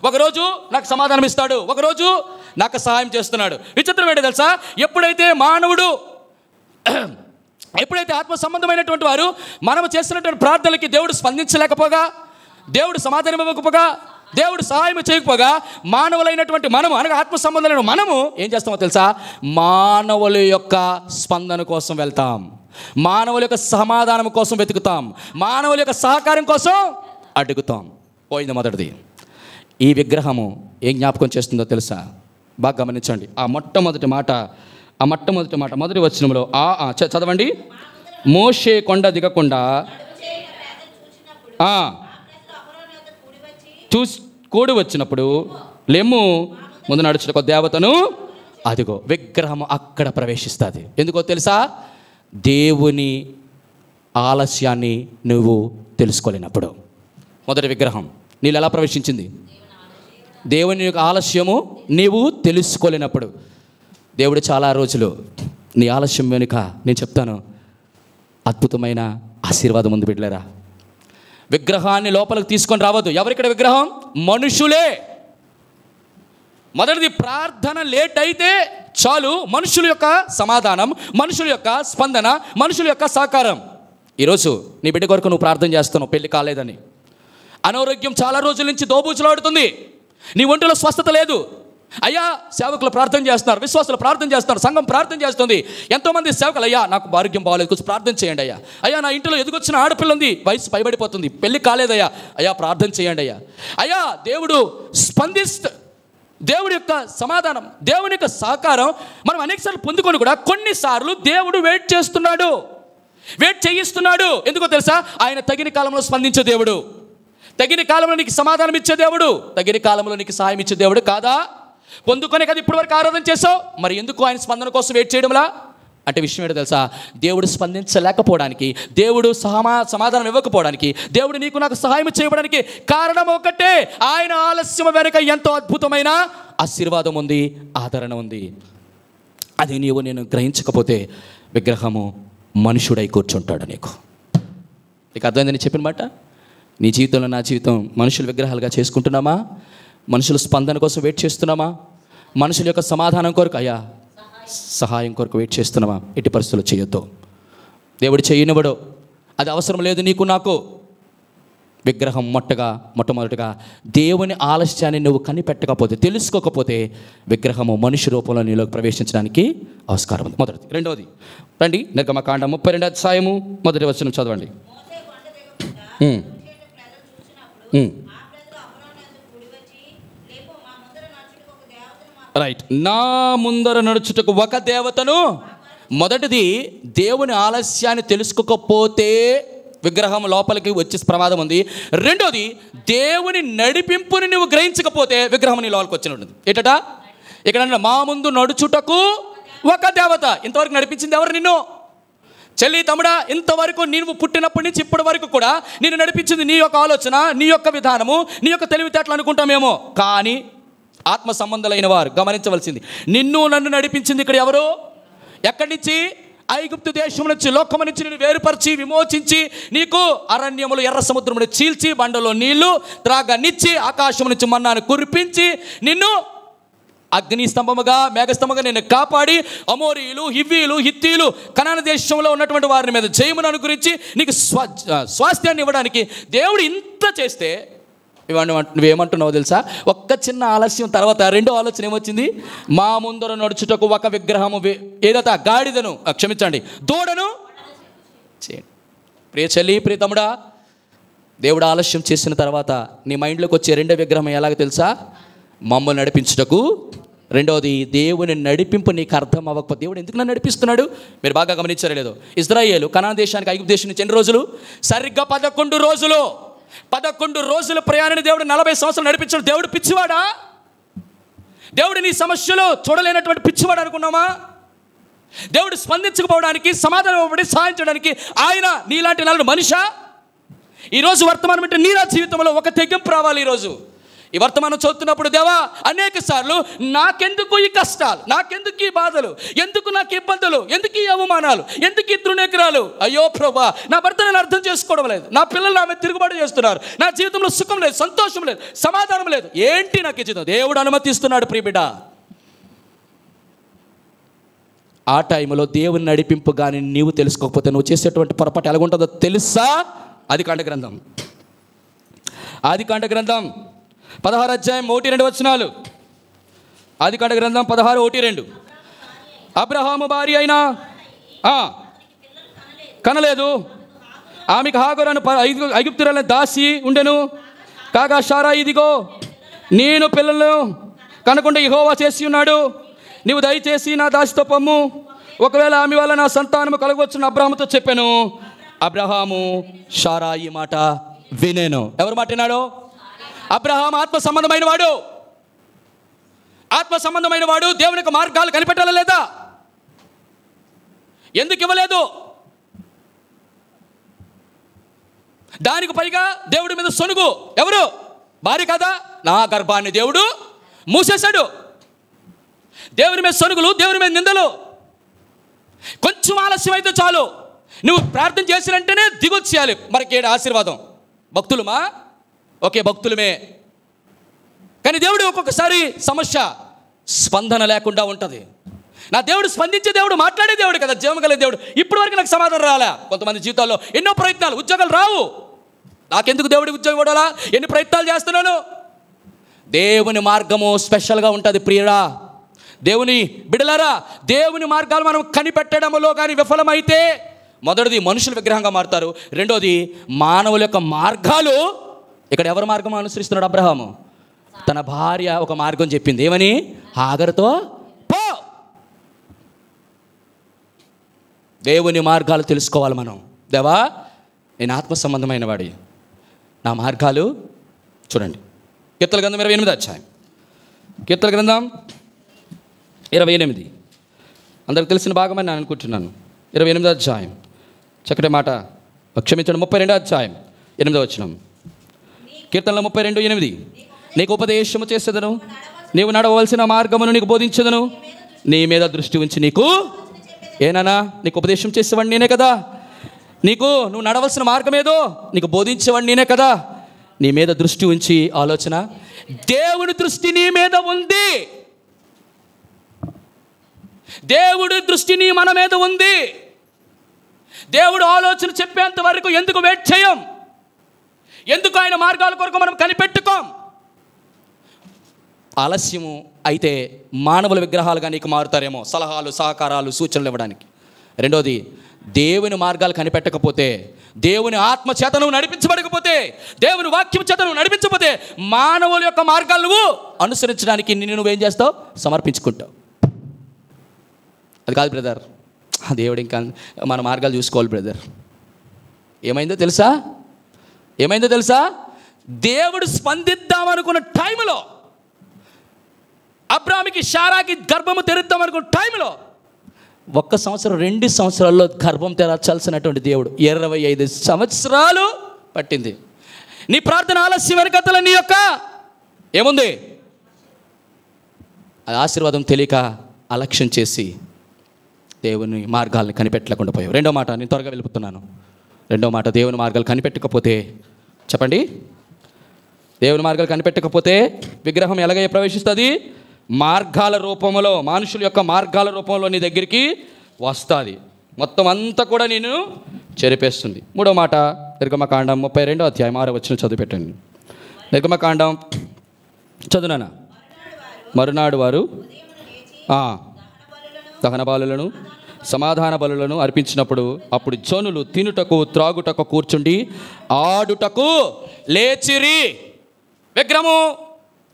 ఒకరోజు నాకు సమాధానం ఇస్తాడు, ఒకరోజు నాకు సహాయం చేస్తున్నాడు. విచిత్రం ఏంటో తెలుసా? ఎప్పుడైతే ఆత్మ సంబంధమైనటువంటి వారు మనము చేసినటువంటి ప్రార్థనలకి దేవుడు స్పందించలేకపోగా, దేవుడు సమాధానం ఇవ్వకపోగా, దేవుడు సహాయం చేయకపోగా, మానవులైనటువంటి మనము, అనగా ఆత్మ సంబంధమైన మనము ఏం చేస్తామో తెలుసా? మానవుల యొక్క స్పందన కోసం వెళ్తాం, మానవుల యొక్క సమాధానం కోసం వెతుకుతాం, మానవుల యొక్క సహకారం కోసం అడుగుతాం. పోయింది మొదటిది. ఈ విగ్రహము ఏం జ్ఞాపకం చేస్తుందో తెలుసా? బాగా గమనించండి. ఆ మొట్టమొదటి మాట మొదటి వచనంలో చదవండి. మోషే కొండ దిగకుండా కూడి వచ్చినప్పుడు లెమ్ము ముందు నడుచుటకు దేవతను, అదిగో విగ్రహము అక్కడ ప్రవేశిస్తుంది. ఎందుకో తెలుసా? దేవుని ఆలస్యాన్ని నువ్వు తెలుసుకోలేనప్పుడు. మొదటి విగ్రహం నీళ్ళు ఎలా ప్రవేశించింది? దేవుని యొక్క ఆలస్యము నీవు తెలుసుకోలేనప్పుడు. దేవుడు చాలా రోజులు నీ ఆలస్యం వెనుక నేను చెప్తాను అద్భుతమైన ఆశీర్వాదం ఉంది బిడ్డలారా. విగ్రహాన్ని లోపలికి తీసుకొని రావద్దు. ఎవరిక్కడ విగ్రహం? మనుషులే. మొదటిది ప్రార్థన లేట్ అయితే చాలు, మనుషుల యొక్క సమాధానం, మనుషుల యొక్క స్పందన, మనుషుల యొక్క సహకారం. ఈరోజు నీ బిడ్డ కొరకు నువ్వు ప్రార్థన చేస్తున్నావు, పెళ్లి కాలేదని, అనారోగ్యం చాలా రోజుల నుంచి దోబూచులాడుతుంది, నీ ఒంటిలో స్వస్థత లేదు. అయ్యా సేవకులు ప్రార్థన చేస్తున్నారు, విశ్వాసులు ప్రార్థన చేస్తున్నారు, సంఘం ప్రార్థన చేస్తుంది, ఎంతోమంది సేవకులు, అయ్యా నాకు ఆరోగ్యం బాగోలేదు, కొంచెం ప్రార్థన చేయండి అయ్యా. అయ్యా నా ఇంట్లో ఎదుగొచ్చిన ఆడపిల్ల ఉంది, వయసు పైబడిపోతుంది, పెళ్లి కాలేదయ్యా, అయ్యా ప్రార్థన చేయండి అయ్యా. అయ్యా దేవుడు దేవుడి యొక్క సమాధానం, దేవుని యొక్క సహకారం మనం అనేకసార్లు పొందుకొని కూడా కొన్నిసార్లు దేవుడు వెయిట్ చేయిస్తున్నాడు. ఎందుకో తెలుసా? ఆయన తగిన కాలంలో స్పందించే దేవుడు, తగిన కాలంలో నీకు సమాధానం ఇచ్చే దేవుడు, తగిన కాలంలో నీకు సహాయం ఇచ్చే దేవుడు కాదా? పొందుకొనే కదా ఇప్పటి వరకు ఆరాధన చేసావు, మరి ఎందుకు ఆయన స్పందన కోసం వెయిట్ చేయడంలా? అంటే విషయం ఏంటో తెలుసా? దేవుడు స్పందించలేకపోవడానికి, దేవుడు సమాధానం ఇవ్వకపోవడానికి, దేవుడు నీకు నాకు సహాయం చేయడానికి కారణం ఒకటే. ఆయన ఆలస్యం వెనుక ఎంతో అద్భుతమైన ఆశీర్వాదం ఉంది, ఆదరణ ఉంది. అది నేను గ్రహించకపోతే విగ్రహము మనుషుడై కూర్చుంటాడు. నీకు అర్థమైందని చెప్పిన మాట. నీ జీవితంలో నా జీవితం మనుషుల విగ్రహాలుగా చేసుకుంటున్నామా? మనుషుల స్పందన కోసం వెయిట్ చేస్తున్నామా? మనుషుల యొక్క సమాధానం కొరకు, అయ్యా సహాయం కొరకు వెయిట్ చేస్తున్నామా? ఎట్టి పరిస్థితులు చేయొద్దు. దేవుడు చేయనివ్వడు, అది అవసరం లేదు నీకు నాకు. విగ్రహం మొట్టమొదటిగా దేవుని ఆలస్యాన్ని నువ్వు కనిపెట్టకపోతే, తెలుసుకోకపోతే విగ్రహము మనిషి రూపంలో నీలోకి ప్రవేశించడానికి ఆస్కారం ఉంది. మొదటిది. రెండవది రండి, నిర్గమకాండం 32వ అధ్యాయము 1వ వచనం చదవండి. రైట్. నా ముందర నడుచుటకు ఒక దేవతను. మొదటిది, దేవుని ఆలస్యాన్ని తెలుసుకోకపోతే విగ్రహం లోపలికి వచ్చే ప్రమాదం ఉంది. రెండోది, దేవుని నడిపింపుని నువ్వు గ్రహించకపోతే విగ్రహం నీ లోపలికి వచ్చినట్టుంది. ఏటట ఇక్కడ మా ముందు నడుచుటకు ఒక దేవత. ఇంతవరకు నడిపించింది ఎవరు? నిన్ను. చెల్లి తమ్ముడా, ఇంతవరకు నీవు పుట్టినప్పటి నుంచి ఇప్పటి వరకు కూడా నేను నడిపించింది నీ యొక్క ఆలోచన, నీ యొక్క విధానము, నీ యొక్క తెలివితేటలు అనుకుంటామేమో. కానీ ఆత్మ సంబంధాలైన వారు గమనించవలసింది, నిన్ను నన్ను నడిపించింది ఇక్కడ ఎవరు? ఎక్కడి నుంచి? ఐగుప్తు దేశం నుంచి, లోకము నుంచి నేను వేరుపరిచి విమోచించి నీకు అరణ్యములు ఎర్ర సముద్రమును చీల్చి బండలో నీళ్లు త్రాగనిచ్చి ఆకాశం నుంచి మన్నాను కురిపించి నిన్ను అగ్ని స్తంభముగా మేఘస్తంభంగా నేను కాపాడి అమోరీయులు, హివ్వీలు, హిత్తీలు, కనాన దేశంలో ఉన్నటువంటి వారి మీద జయమును అనుగురించి నీకు స్వాస్థ్యాన్ని ఇవ్వడానికి దేవుడు ఇంత చేస్తే నువ్వేమంటున్నావు తెలుసా? ఒక్క చిన్న ఆలస్యం తర్వాత రెండో ఆలోచన ఏమొచ్చింది? మా ముందర నడుచుటకు ఒక విగ్రహము, ఏదైతే గాడిదను, క్షమించండి, దూడను చేయండి. ప్రియ చెల్లి, ప్రియ తమ్ముడా, దేవుడు ఆలస్యం చేసిన తర్వాత నీ మైండ్లోకి వచ్చే రెండో విగ్రహం ఎలాగో తెలుసా? మమ్మల్ని నడిపించుటకు. రెండవది, దేవుని నడిపింపు నీకు అర్థం అవ్వకపోతే దేవుడు ఎందుకు నన్ను నడిపిస్తున్నాడు? మీరు బాగా గమనించారో లేదో, ఇశ్రాయేలు కనాను దేశానికి ఐగుప్తు దేశం నుంచి ఎన్ని రోజులు? సరిగ్గా 11 రోజులు. 11 రోజుల ప్రయాణాన్ని దేవుడు 40 సంవత్సరాలు నడిపించాడు. దేవుడు పిచ్చివాడా? దేవుడు నీ సమస్యలో చూడలేనటువంటి పిచ్చివాడు అనుకున్నామా? దేవుడు స్పందించకపోవడానికి, సమాధానం ఇవ్వబడి సహాయం చేయడానికి ఆయన నీలాంటి నలుగురు మనిషా? ఈరోజు వర్తమానం అంటే నీలా జీవితంలో ఒక తెగింపు రావాలి. ఈరోజు ఈ వర్తమానం చదువుతున్నప్పుడు, దేవా అనేక సార్లు నాకెందుకు ఈ కష్టాలు, నాకెందుకు ఈ బాధలు, ఎందుకు నాకు ఇబ్బందులు, ఎందుకు ఈ అవమానాలు, ఎందుకు ఈ తృణీకరాలు? అయ్యో ప్రభా, నా భర్త నేను అర్థం చేసుకోవడం లేదు, నా పిల్లలు ఆమె తిరుగుబాటు చేస్తున్నారు, నా జీవితంలో సుఖం లేదు, సంతోషం లేదు, సమాధానం లేదు, ఏంటి నాకు ఈ జీవితం? దేవుడు అనుమతిస్తున్నాడు ప్రియబిడ్డ. ఆ టైంలో దేవుని నడిపింపు కానీ నీవు తెలుసుకోకపోతే నువ్వు చేసేటువంటి పొరపాటు ఎలాగుంటుందో తెలుసా? ఆదికాండ గ్రంథం 16 అధ్యాయం 1-2 వచనాలు. ఆదికాండ గ్రంథం 16:1-2. అబ్రహాము భార్య అయినా కనలేదు, ఆమెకు హాగరు అను ఐగుప్తురాలైన దాసి ఉండెను. కాగా శారా, ఇదిగో నేను పిల్లలను కనకుండా యెహోవా చేసి ఉన్నాడు, నీవు దయచేసి నా దాసితో పొమ్ము, ఒకవేళ ఆమె వల్ల నా సంతానము కలగవచ్చును అబ్రహాముతో చెప్పాను. అబ్రహాము శారా ఈ మాట వినేను. ఎవరు మాట విన్నాడు? అబ్రహాం ఆత్మ సంబంధమైన వాడు. ఆత్మ సంబంధమైన వాడు దేవుని యొక్క మార్గాలు కనిపెట్టాలా లేదా? ఎందుకు ఇవ్వలేదు? దానికి పైగా దేవుడి మీద సొనుగు. ఎవరు? భార్య కదా. నా గర్భాన్ని దేవుడు మూసేశాడు. దేవుని మీద సొనుగులు, దేవుని మీద నిందలు. కొంచెం ఆలస్యం అయితే చాలు, నువ్వు ప్రార్థన చేసినంటేనే దిగొచ్చేయాలి. మనకి ఏడు ఆశీర్వాదం. భక్తులమా? ఓకే, భక్తులమే. కానీ దేవుడు ఒక్కొక్కసారి సమస్య స్పందన లేకుండా ఉంటుంది. నా దేవుడు స్పందించే దేవుడు, మాట్లాడే దేవుడు కదా, జీవం కలిగే దేవుడు. ఇప్పటి వరకు నాకు సమాధానం రాలే. కొంతమంది జీవితాల్లో ఎన్నో ప్రయత్నాలు, ఉద్యోగాలు రావు. నాకెందుకు దేవుడికి ఉద్యోగం ఇవ్వడాలా? ఎన్ని ప్రయత్నాలు చేస్తున్నాను. దేవుని మార్గము స్పెషల్గా ఉంటుంది ప్రియుడా. దేవుని బిడలారా, దేవుని మార్గాలు మనం కనిపెట్టడంలో కానీ విఫలమైతే, మొదటిది మనుషుల విగ్రహంగా మారుతారు. రెండోది మానవుల యొక్క మార్గాలు. ఇక్కడ ఎవరి మార్గం అనుసరిస్తున్నాడు? అబ్రహాము తన భార్య ఒక మార్గం చెప్పింది. ఏమని? హాగరుతో పో. దేవుని మార్గాలు తెలుసుకోవాలి మనం. దేవా, నేను ఆత్మ సంబంధమైన వాడి, నా మార్గాలు చూడండి. కీర్తన గ్రంథం 28 అధ్యాయం. కీర్తన గ్రంథం 28 అందరికి తెలిసిన భాగమని నేను అనుకుంటున్నాను. 28 అధ్యాయం చక్కటి మాట. క్షమించండి, 32 అధ్యాయం 8వ వచనం. కీర్తనలో 32:8. నీకు ఉపదేశము చేసేదను, నీవు నడవలసిన మార్గమును నీకు బోధించదను, నీ మీద దృష్టి ఉంచి నీకు ఏనా నీకు ఉపదేశం చేసేవాడిని నేనే కదా, నువ్వు నడవలసిన మార్గం ఏదో నీకు బోధించేవాడిని నేనే కదా. నీ మీద దృష్టి ఉంచి ఆలోచన, దేవుని దృష్టి నీ మీద ఉంది. దేవుడి దృష్టి నీ మన మీద ఉంది. దేవుడు ఆలోచన చెప్పేంత వరకు ఎందుకు వెయిట్ చేయం? ఎందుకు ఆయన మార్గాల కొరకు మనం కనిపెట్టుకోం? ఆలస్యము అయితే మానవుల విగ్రహాలుగా నీకు మారుతారేమో, సలహాలు, సహకారాలు, సూచనలు ఇవ్వడానికి. రెండోది, దేవుని మార్గాలు కనిపెట్టకపోతే, దేవుని ఆత్మ చేత నువ్వు నడిపించబడకపోతే, దేవుని వాక్యం చేత నువ్వు నడిపించకపోతే, మానవుల యొక్క మార్గాలు నువ్వు అనుసరించడానికి నిన్ను నువ్వేం చేస్తావు? సమర్పించుకుంటావు. అది కాదు బ్రదర్, దేవుడు ఇంకా మన మార్గాలు చూసుకోవాలి బ్రదర్. ఏమైందో తెలుసా? దేవుడు స్పందిద్దామనుకున్న టైంలో, అబ్రాహాముకి శారాకి గర్భము తెరుద్దామనుకున్న టైంలో 1 సంవత్సరం 2 సంవత్సరాల్లో గర్భం తెరచాల్సినటువంటి దేవుడు 25 సంవత్సరాలు పట్టింది. నీ ప్రార్థన ఆలస్యం వెనకతల నీ యొక్క ఏముంది? అది ఆశీర్వాదం తెలియక అలక్ష్యం చేసి దేవుని మార్గాలను కనిపెట్టలేకుండా పోయావు. రెండో మాట, నేను త్వరగా వెళ్ళిపోతున్నాను. రెండో మాట, దేవుని మార్గాలు కనిపెట్టకపోతే, చెప్పండి, దేవుని మార్గాలు కనిపెట్టకపోతే విగ్రహం ఎలాగ ప్రవేశిస్తుంది? మార్గాల రూపంలో, మనుషుల యొక్క మార్గాల రూపంలో నీ దగ్గరికి వస్తుంది. మొత్తం అంతా కూడా నేను చెరిపేస్తుంది. మూడో మాట, నిర్గమకాండం 32వ అధ్యాయం 6వ వచనం చదివి పెట్టండి. నిర్గమకాండం చదువునా. మరునాడు వారు దహన బలులను, సమాధాన బలులను అర్పించినప్పుడు, అప్పుడు జనులు తినుటకు త్రాగుటకు కూర్చుండి ఆడుటకు లేచిరి. విగ్రహము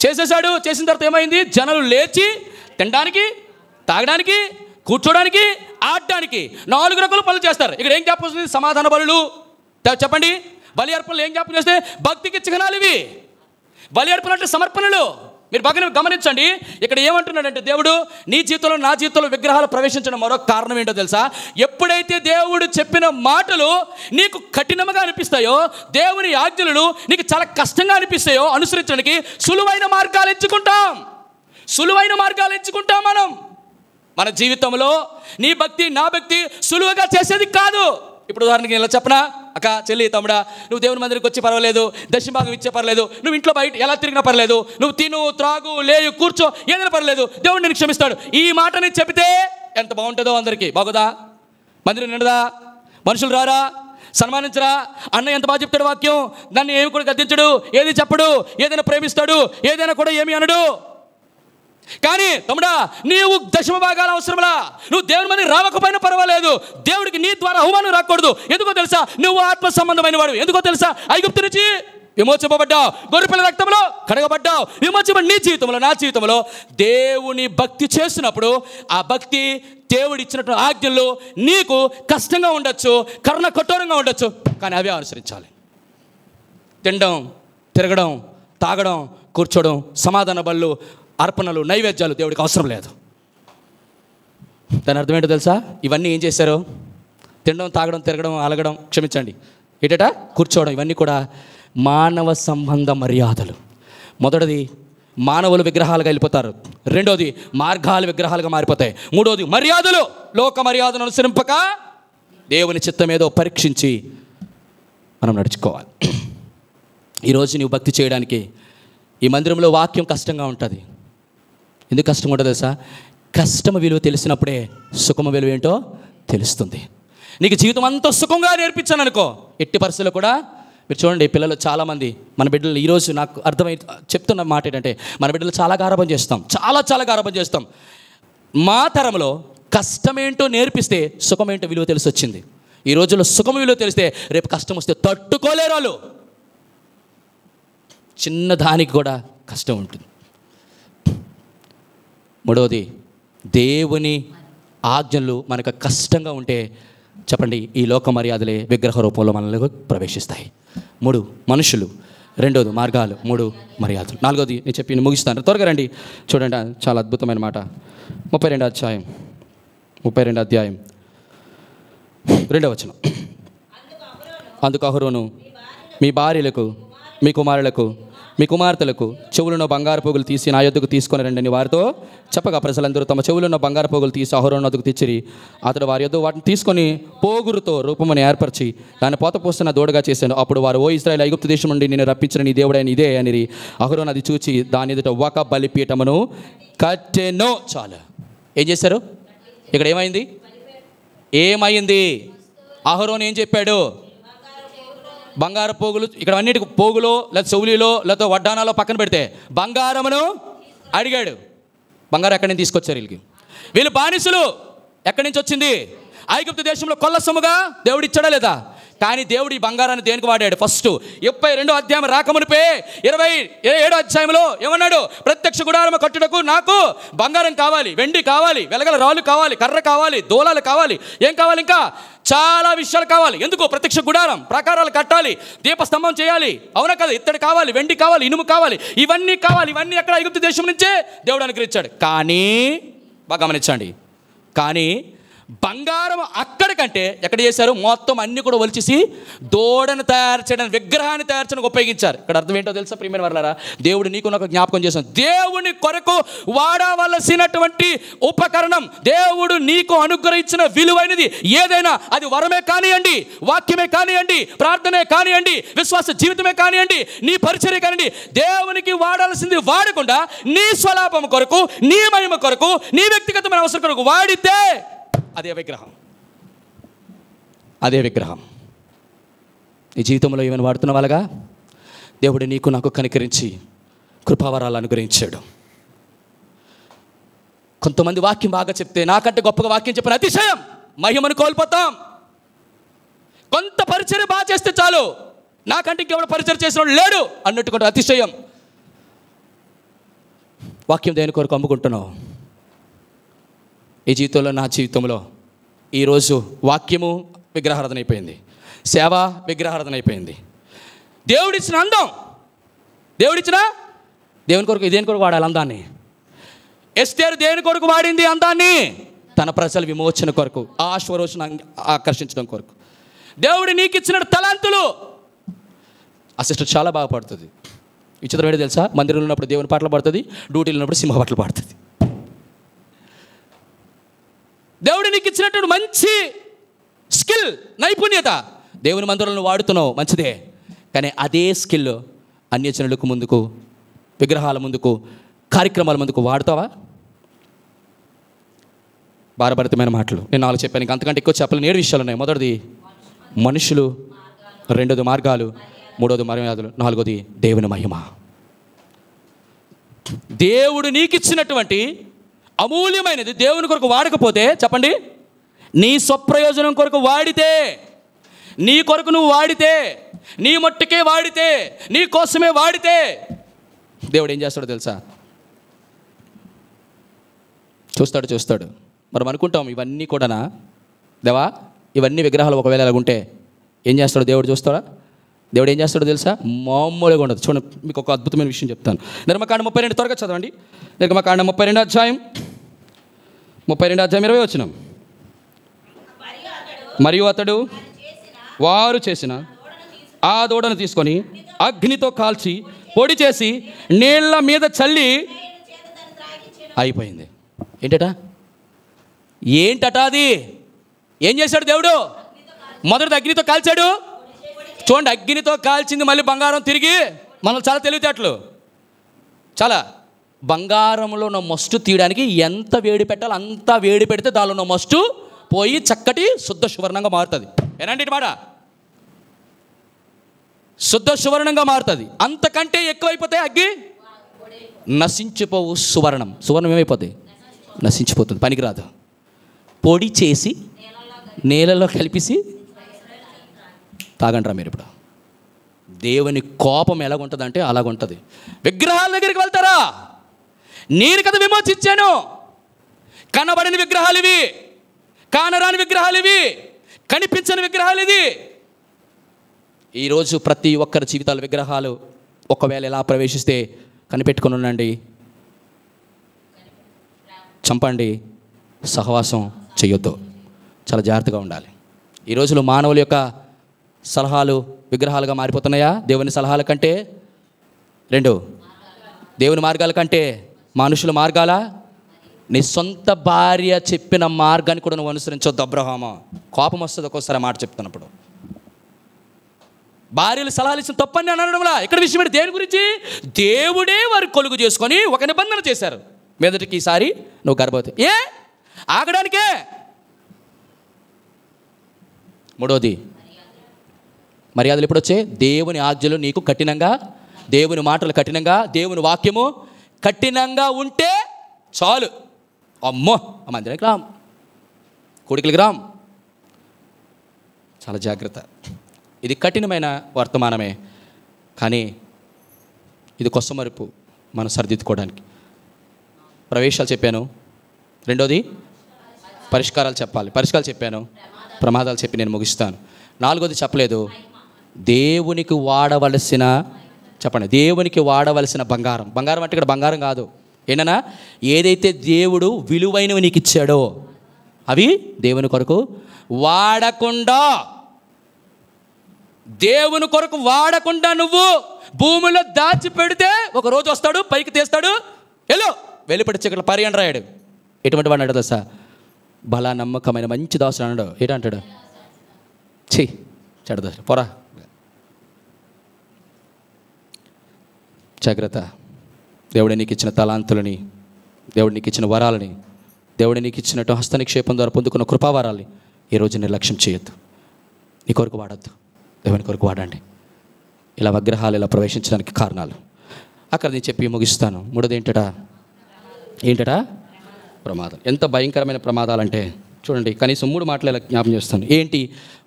చేసేసాడు. చేసిన తర్వాత ఏమైంది? జనాలు లేచి తినడానికి, తాగడానికి, కూర్చోడానికి, ఆడడానికి 4 రకాల పనులు చేస్తారు. ఇక్కడ ఏం జ్ఞాపకం వస్తుంది? సమాధాన బలులు. చెప్పండి, బలి అర్పణలు ఏం జ్ఞాపకం చేస్తే? భక్తికి చిహ్నాలు ఇవి. బలి అర్పణ అంటే సమర్పణలు. మీరు బాగా గమనించండి. ఇక్కడ ఏమంటున్నాడంటే దేవుడు, నీ జీవితంలో నా జీవితంలో విగ్రహాలు ప్రవేశించడం మరొక కారణం ఏంటో తెలుసా? ఎప్పుడైతే దేవుడు చెప్పిన మాటలు నీకు కఠినంగా అనిపిస్తాయో, దేవుని ఆజ్ఞలు నీకు చాలా కష్టంగా అనిపిస్తాయో అనుసరించడానికి సులువైన మార్గాలు ఎంచుకుంటాం మనం. మన జీవితంలో నీ భక్తి నా భక్తి సులువుగా చేసేది కాదు. ఇప్పుడు ఉదాహరణకి ఇలా చెప్పనా, అక్క, చెల్లి, తమ్ముడా, నువ్వు దేవుని మందిరికి వచ్చి పర్వాలేదు, దశమభాగం ఇచ్చే పర్లేదు, నువ్వు ఇంట్లో బయట ఎలా తిరిగినా పర్లేదు, నువ్వు తిను, త్రాగు, లేయు, కూర్చో, ఏదైనా పర్లేదు, దేవుడు నేను క్షమిస్తాడు. ఈ మాటని చెబితే ఎంత బాగుంటుందో. అందరికీ బాగుదా? మందిరం నిండదా? మనుషులు రారా? సన్మానించరా? అన్న ఎంత బాగా చెప్తాడు వాక్యం, దాన్ని ఏమి కూడా గద్దించడు, ఏది చెప్పడు, ఏదైనా ప్రేమిస్తాడు, ఏదైనా కూడా ఏమి అనడు. కానీ తమ్ముడా, నీవు దశమ భాగాలు అవసరంలా. నువ్వు దేవుని మందికి రావకపోయినా పర్వాలేదు, దేవుడికి నీ ద్వారా అవమానం రాకూడదు. ఎందుకో తెలుసా? నువ్వు ఆత్మ సంబంధమైన వాడు. ఎందుకో తెలుసా? ఐగుప్తు నుంచి విమోచింపబడ్డావు, గొర్రెపిల్ల రక్తంలో కడగబడ్డావు. విమోచింపబడి నీ జీవితంలో, నా జీవితంలో దేవుని భక్తి చేసినప్పుడు ఆ భక్తి దేవుడు ఇచ్చినటువంటి ఆజ్ఞల్లో నీకు కష్టంగా ఉండొచ్చు, కరుణ కఠోరంగా ఉండొచ్చు, కానీ అవే అనుసరించాలి. తినడం, తిరగడం, తాగడం, కూర్చోవడం, సమాధాన బళ్ళు, అర్పణలు, నైవేద్యాలు దేవుడికి అవసరం లేదు. దాని అర్థం ఏంటో తెలుసా? ఇవన్నీ ఏం చేశారు? తినడం, తాగడం, తిరగడం, అలగడం, క్షమించండి, కూర్చోవడం, ఇవన్నీ కూడా మానవ సంబంధ మర్యాదలు. మొదటిది, మానవులు విగ్రహాలుగా వెళ్ళిపోతారు. రెండోది, మార్గాలు విగ్రహాలుగా మారిపోతాయి. మూడోది, మర్యాదలు. లోక మర్యాదను అనుసరింపక దేవుని చిత్తం ఏదో పరీక్షించి మనం నడుచుకోవాలి. ఈరోజు నీవు భక్తి చేయడానికి ఈ మందిరంలో వాక్యం కష్టంగా ఉంటుంది. ఎందుకు కష్టంగా ఉంటుంది తెలుసా? కష్టము విలువ తెలిసినప్పుడే సుఖము విలువ ఏంటో తెలుస్తుంది. నీకు జీవితం అంతా సుఖంగా నేర్పించాను అనుకో, ఎట్టి పరిస్థితుల్లో కూడా. మీరు చూడండి, పిల్లలు చాలామంది, మన బిడ్డలు ఈరోజు నాకు అర్థమై చెప్తున్న మాట ఏంటంటే, మన బిడ్డలు చాలా గారాబం చేస్తాం, చాలా గారాబం చేస్తాం. మా తరంలో కష్టమేంటో నేర్పిస్తే సుఖమేంటో విలువ తెలిసి వచ్చింది. ఈ రోజుల్లో సుఖం విలువ తెలిస్తే రేపు కష్టం వస్తే తట్టుకోలేరు వాళ్ళు. చిన్న దానికి కూడా కష్టం ఉంటుంది. మూడవది, దేవుని ఆజ్ఞలు మనకు కష్టంగా ఉంటే చెప్పండి, ఈ లోక మర్యాదలే విగ్రహ రూపంలో మనలో ప్రవేశిస్తాయి. 3 మనుషులు, 2 మార్గాలు, 3 మర్యాదలు. 4వది నేను చెప్పి ముగిస్తాను, త్వరగా రండి. చూడండి, చాలా అద్భుతమైన మాట. 32వ అధ్యాయం 2వ వచనం. అందుకు అహరోను మీ భార్యలకు, మీ కుమారులకు, మీ కుమార్తెలకు చెవులున్న బంగారు పోగులు తీసి నా యొద్దకు తీసుకొని రండి అని వారితో చెప్పగా, ప్రజలందరూ తమ చెవులున్న బంగారు పోగులు తీసి అహరోను వద్దకు తెచ్చిరి. అతడు వారి యొద్ద వాటిని తీసుకొని పోగురుతో రూపముని ఏర్పరిచి దాన్ని పోత పోస్తున్న దూడగా చేశాను. అప్పుడు వారు, ఓ ఇశ్రాయేలు, ఐగుప్తు దేశం నుండి నేను రప్పించిన నీ దేవుడైన ఇదే అనిరి. అహరోను అది చూచి దాని ఎదుట ఒక బలిపీఠమును కట్టెను. చాలు. ఏం చేశారు? ఇక్కడ ఏమైంది? అహరోను ఏం చెప్పాడు? బంగారు పోగులు, ఇక్కడ అన్నిటికి పోగులో లేదా చెవులిలో లేదా వడ్డానాలో పక్కన పెడితే బంగారమును అడిగాడు. బంగారం ఎక్కడి నుంచి తీసుకొచ్చారు వీళ్ళు బానిసలు. ఎక్కడి నుంచి వచ్చింది? ఐగుప్తు దేశంలో కొల్ల సొమ్ముగా దేవుడు ఇచ్చాడా లేదా? కానీ దేవుడు ఈ బంగారాన్ని దేనికి వాడాడు? ఫస్ట్ 32వ అధ్యాయం రాకమునిపే 27వ అధ్యాయంలో ఏమన్నాడు? ప్రత్యక్ష గుడారము కట్టుటకు నాకు బంగారం కావాలి, వెండి కావాలి, వెలగల రాళ్ళు కావాలి, కర్ర కావాలి, దూలాలు కావాలి, ఏం కావాలి, ఇంకా చాలా విషయాలు కావాలి. ఎందుకు? ప్రత్యక్ష గుడారం, ప్రాకారాలు కట్టాలి, దీపస్తంభం చేయాలి, అవునా కదా? ఇత్తడి కావాలి, వెండి కావాలి, ఇనుము కావాలి, ఇవన్నీ కావాలి. ఇవన్నీ ఎక్కడ? ఐగుప్తు దేశం నుంచే దేవుడు అనుగ్రహించాడు. కానీ బాగా గమనించండి, కానీ బంగారం అక్కడికంటే ఎక్కడ చేశారు? మొత్తం అన్ని కూడా ఒలిచేసి దూడను తయారు చేయడానికి, విగ్రహాన్ని తయారు చేయడానికి ఉపయోగించారు. ఇక్కడ అర్థం ఏంటో తెలుసా ప్రియమైన వారలారా? దేవుడు నీకు నాకు జ్ఞాపకం చేశాను. దేవుని కొరకు వాడవలసినటువంటి ఉపకరణం, దేవుడు నీకు అనుగ్రహించిన విలువైనది ఏదైనా, అది వరమే కానివ్వండి, వాక్యమే కానివ్వండి, ప్రార్థనే కానివ్వండి, విశ్వాస జీవితమే కానివ్వండి, నీ పరిచర్య కానివ్వండి, దేవునికి వాడాల్సింది వాడకుండా నీ స్వలాభం కొరకు, నీ మహిమ కొరకు, నీ వ్యక్తిగతమైన అవసరం కొరకు వాడితే అదే విగ్రహం. నీ జీవితంలో ఏమైనా వాడుతున్న వాళ్ళగా దేవుడు నీకు నాకు కనికరించి కృపావరాలు అనుగ్రహించాడు. కొంతమంది వాక్యం బాగా చెప్తే నాకంటే గొప్పగా వాక్యం చెప్పిన అతిశయం, మహిమను కోల్పోతాం. కొంత పరిచర్య బాగా చేస్తే చాలు, నాకంటే ఇంకెవరు పరిచర్య చేసిన లేడు అన్నట్టు అతిశయం. వాక్యం దేని కొరకు అమ్ముకుంటున్నావు? ఈ జీవితంలో, నా జీవితంలో ఈరోజు వాక్యము విగ్రహారాధన అయిపోయింది, సేవ విగ్రహారాధన అయిపోయింది. దేవుడిచ్చిన అందం, దేవుని కొరకు, దేని కొరకు వాడాలి అందాన్ని? ఎస్తేరు దేని కొరకు వాడింది అందాన్ని? తన ప్రజల విమోచన కొరకు, ఆశ్వరోషణ ఆకర్షించడం కొరకు. దేవుడు నీకు ఇచ్చిన తలాంతులు. ఆ సిస్టర్ చాలా బాగా పాడుతుంది. విచిత్రం ఏంటో తెలుసా? మందిరంలో ఉన్నప్పుడు దేవుని పాటలు పాడుతుంది, డ్యూటీలో ఉన్నప్పుడు సింహ పాటలు పాడుతుంది. దేవుడు నీకు ఇచ్చినటువంటి మంచి స్కిల్, నైపుణ్యత దేవుని మందిరంలో వాడుతున్నావు, మంచిదే. కానీ అదే స్కిల్ అన్యజనులకు ముందుకు, విగ్రహాల ముందుకు, కార్యక్రమాల ముందుకు వాడుతావా? భారభరితమైన మాటలు నేను 4 చెప్పాను, ఇంకా అంతకంటే ఎక్కువ చెప్పాలని 7 విషయాలు ఉన్నాయి. మొదటిది మనుషులు, రెండోది మార్గాలు, మూడోది మర్యాదలు, నాలుగోది దేవుని మహిమ. దేవుడు నీకు ఇచ్చినటువంటి అమూల్యమైనది దేవుని కొరకు వాడకపోతే, చెప్పండి, నీ స్వప్రయోజనం కొరకు వాడితే, నీ కొరకు నువ్వు వాడితే, నీ మట్టుకే వాడితే, నీ కోసమే వాడితే దేవుడు ఏం చేస్తాడో తెలుసా? చూస్తాడు. మనం అనుకుంటాం ఇవన్నీ కూడానా దేవా, ఇవన్నీ విగ్రహాలు ఒకవేళ ఎలాగుంటే ఏం చేస్తాడో దేవుడు చూస్తాడా? దేవుడు ఏం చేస్తాడో తెలుసా? మామూలుగా ఉండదు. చూడండి, మీకు ఒక అద్భుతమైన విషయం చెప్తాను. నిర్గమకాండం 32 త్వరగా చదవండి. నిర్గమకాండం 32 అధ్యాయం 20 వచనం. మరియు అతడు వారు చేసిన ఆ దూడను తీసుకొని అగ్నితో కాల్చి పొడి చేసి నీళ్ల మీద చల్లి అయిపోయింది. ఏంటట అది? ఏం చేశాడు దేవుడు? మొదటి అగ్నితో కాల్చాడు. చూడండి, అగ్నితో కాల్చింది మళ్ళీ బంగారం తిరిగి. మనల్ని చాలా తెలివితేటలు. చాలా బంగారంలో ఉన్న మస్టు తీయడానికి ఎంత వేడి పెట్టాలి అంత వేడి పెడితే దానిలో ఉన్న మస్టు పోయి చక్కటి శుద్ధ సువర్ణంగా మారుతుంది. ఏనండి మాట? శుద్ధ సువర్ణంగా మారుతుంది. అంతకంటే ఎక్కువైపోతే అగ్గి నశించిపోవు. సువర్ణం ఏమైపోతుంది? నశించిపోతుంది, పనికిరాదు. పొడి చేసి నీళ్ళలో కలిపేసి తాగంటారా మీరు? ఇప్పుడు దేవుని కోపం ఎలాగుంటుంది అంటే అలాగుంటుంది. విగ్రహాల దగ్గరికి వెళ్తారా? నేను కదా విమోచించాను. కనబడని విగ్రహాలు ఇవి, కానరాని విగ్రహాలు ఇవి, కనిపించని విగ్రహాలు ఇది. ఈరోజు ప్రతి ఒక్కరి జీవితాల విగ్రహాలు ఒకవేళ ఎలా ప్రవేశిస్తే కనిపెట్టుకుని ఉండండి, చంపండి, సహవాసం చేయొద్దు. చాలా జాగ్రత్తగా ఉండాలి. ఈ రోజులో మానవుల యొక్క సలహాలు విగ్రహాలుగా మారిపోతున్నాయా? దేవుని సలహాల కంటే, దేవుని మార్గాల కంటే మనుషుల మార్గాల. నీ సొంత భార్య చెప్పిన మార్గాన్ని కూడా నువ్వు అనుసరించొద్దు. అబ్రహామా, కోపం వస్తుంది ఒక్కోసారి మాట చెప్తున్నప్పుడు. భార్యలు సలహాలు ఇచ్చిన తప్పని అనడంలా. ఇక్కడ విషయం ఏంటి? దేని గురించి? దేవుడే వారు కొలుగు చేసుకొని ఒక నిబంధన చేశారు. మీదటికి ఈసారి నువ్వు గర్భవతి ఆగడానికే. మూడోది మర్యాదలు ఎప్పుడు వచ్చాయి? దేవుని ఆజ్ఞలు నీకు కఠినంగా, దేవుని మాటలు కఠినంగా, దేవుని వాక్యము కఠినంగా ఉంటే చాలు. అమ్మో, ఆ మందిరానికి రామ్, కొడుకులకి రామ్. చాలా జాగ్రత్త. ఇది కఠినమైన వర్తమానమే, కానీ ఇది కొసమరుపు మనం సరిదిద్దుకోవడానికి. ప్రవేశాలు చెప్పాను. రెండోది పరిష్కారాలు చెప్పాలి. పరిష్కారాలు చెప్పాను, ప్రమాదాలు చెప్పి నేను ముగిస్తాను. నాలుగోది చెప్పలేదు. దేవునికి వాడవలసిన, చెప్పండి, దేవునికి వాడవలసిన బంగారం. బంగారం అంటే ఇక్కడ బంగారం కాదు. ఏంటన్నా, ఏదైతే దేవుడు విలువైనవి నీకు ఇచ్చాడో అవి దేవుని కొరకు వాడకుండా, దేవుని కొరకు వాడకుండా నువ్వు భూమిలో దాచి పెడితే ఒక రోజు వస్తాడు, పైకి తీస్తాడు, వెలుపడి చీకట్లో పరిగణ రాయాడు. ఎటువంటి వాడు అంటాడు సార్? బలా నమ్మకమైన మంచి దాసుడు అన్నాడు. ఏంటంటాడు? చెడదాసు పోరా. జాగ్రత్త. దేవుడు నీకు ఇచ్చిన తలాంతులని, దేవుడు నీకు ఇచ్చిన వరాలని, దేవుడు నీకు ఇచ్చినట్టు హస్త నిక్షేపం ద్వారా పొందుకున్న కృపావరాల్ని ఈరోజు నిర్లక్ష్యం చేయొద్దు. నీ కొరకు వాడద్దు, దేవుని కొరకు వాడండి. ఇలా విగ్రహాలు ఇలా ప్రవేశించడానికి కారణాలు అక్కడ నేను చెప్పి ముగిస్తాను. మూడోది ఏంటట? ప్రమాదం. ఎంత భయంకరమైన ప్రమాదాలంటే చూడండి, కనీసం 3 మాటలు ఇలా జ్ఞాపం చేస్తాను. ఏంటి?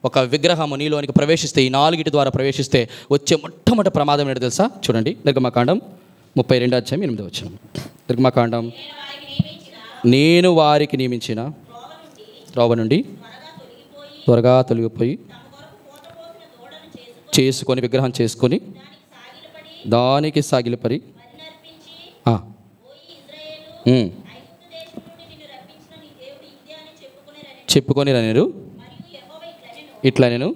ఒక విగ్రహము నీలోనికి ప్రవేశిస్తే, ఈ 4 ద్వారా ప్రవేశిస్తే వచ్చే మొట్టమొదటి ప్రమాదం ఏంటో తెలుసా? చూడండి, నిర్గమకాండం 32వ అధ్యాయం 8వ వచనం. నిర్గమకాండం. నేను వారికి నియమించిన త్రోవ నుండి త్వరగా తొలగిపోయి చేసుకొని విగ్రహం చేసుకొని దానికి సాగిలపడి చెప్పుకొని నేను ఇట్లా నేను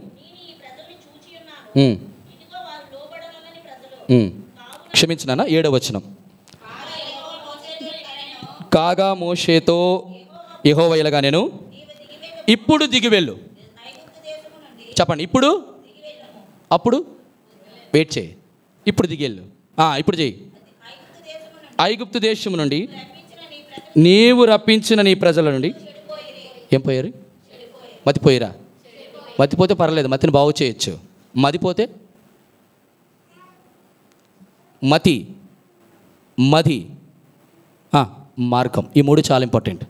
క్షమించినానా. 7వ వచనం. కాగా మోషేతో యెహోవా ఇలాగా నేను ఇప్పుడు దిగివెళ్ళు. చెప్పండి. ఇప్పుడు అప్పుడు వెయిట్ చేయి. ఇప్పుడు దిగివెళ్ళు. ఇప్పుడు చేయి. ఐగుప్తు దేశము నుండి నీవు రప్పించిన నీ ప్రజల నుండి ఏం పోయారు? మతిపోయిరా. మతిపోతే పర్లేదు, మతిని బాగు చేయొచ్చు. మదిపోతే మది మార్గం, ఈ 3 చాలా ఇంపార్టెంట్.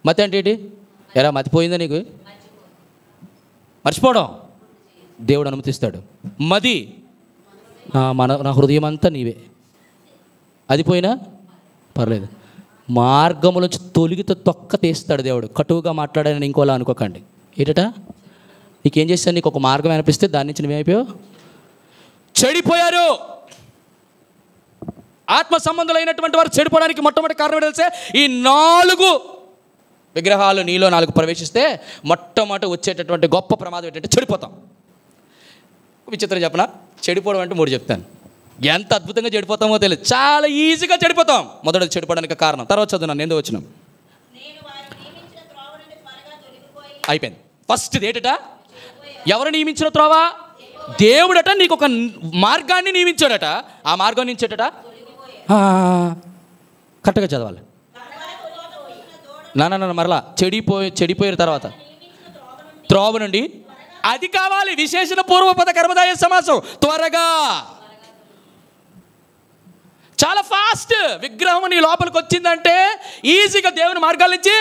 మతి అంటే ఏంటి? ఎలా మతిపోయిందా నీకు? మర్చిపోవడం దేవుడు అనుమతిస్తాడు. మది నా హృదయం అంతా నీవే. అది పోయినా పర్లేదు, మార్గములోంచి తొలిగితో తొక్క తీస్తాడు దేవుడు. కటువుగా మాట్లాడాలని ఇంకోలా అనుకోకండి. ఏంటట నీకేం చేస్తాను? నీకు ఒక మార్గం అనిపిస్తే దాని నుంచి నువ్వేమైపోయావు? చెడిపోయారు. ఆత్మ సంబంధులైనటువంటి వారు చెడిపోవడానికి మొట్టమొదటి కారణం తెలిసే ఈ 4 విగ్రహాలు నీలో 4 ప్రవేశిస్తే మొట్టమొదటి వచ్చేటటువంటి గొప్ప ప్రమాదం ఏంటంటే చెడిపోతాం. విచిత్రం చెప్పనా? చెడిపోవడం అంటే 3 చెప్తాను. ఎంత అద్భుతంగా చెడిపోతామో తెలియదు. చాలా ఈజీగా చెడిపోతాం. మొదటి చెడిపోవడానికి కారణం. తర్వాత చదువున్నాను. ఎందుకు వచ్చినాం? అయిపోయింది. ఫస్ట్ ఏటట? ఎవరు నియమించిన త్రోవ? దేవుడట. నీకు ఒక మార్గాన్ని నియమించాడట. ఆ మార్గం నుంచేటట కరెక్ట్గా చదవాలి. నాన్న మరలా చెడిపోయిన తర్వాత త్రోవ నుండి అది కావాలి. విశేషణ పూర్వపద కర్మదాయ సమాసం. త్వరగా, చాలా ఫాస్ట్. విగ్రహం నీ లోపలికి వచ్చిందంటే ఈజీగా దేవుని మార్గాల నుంచి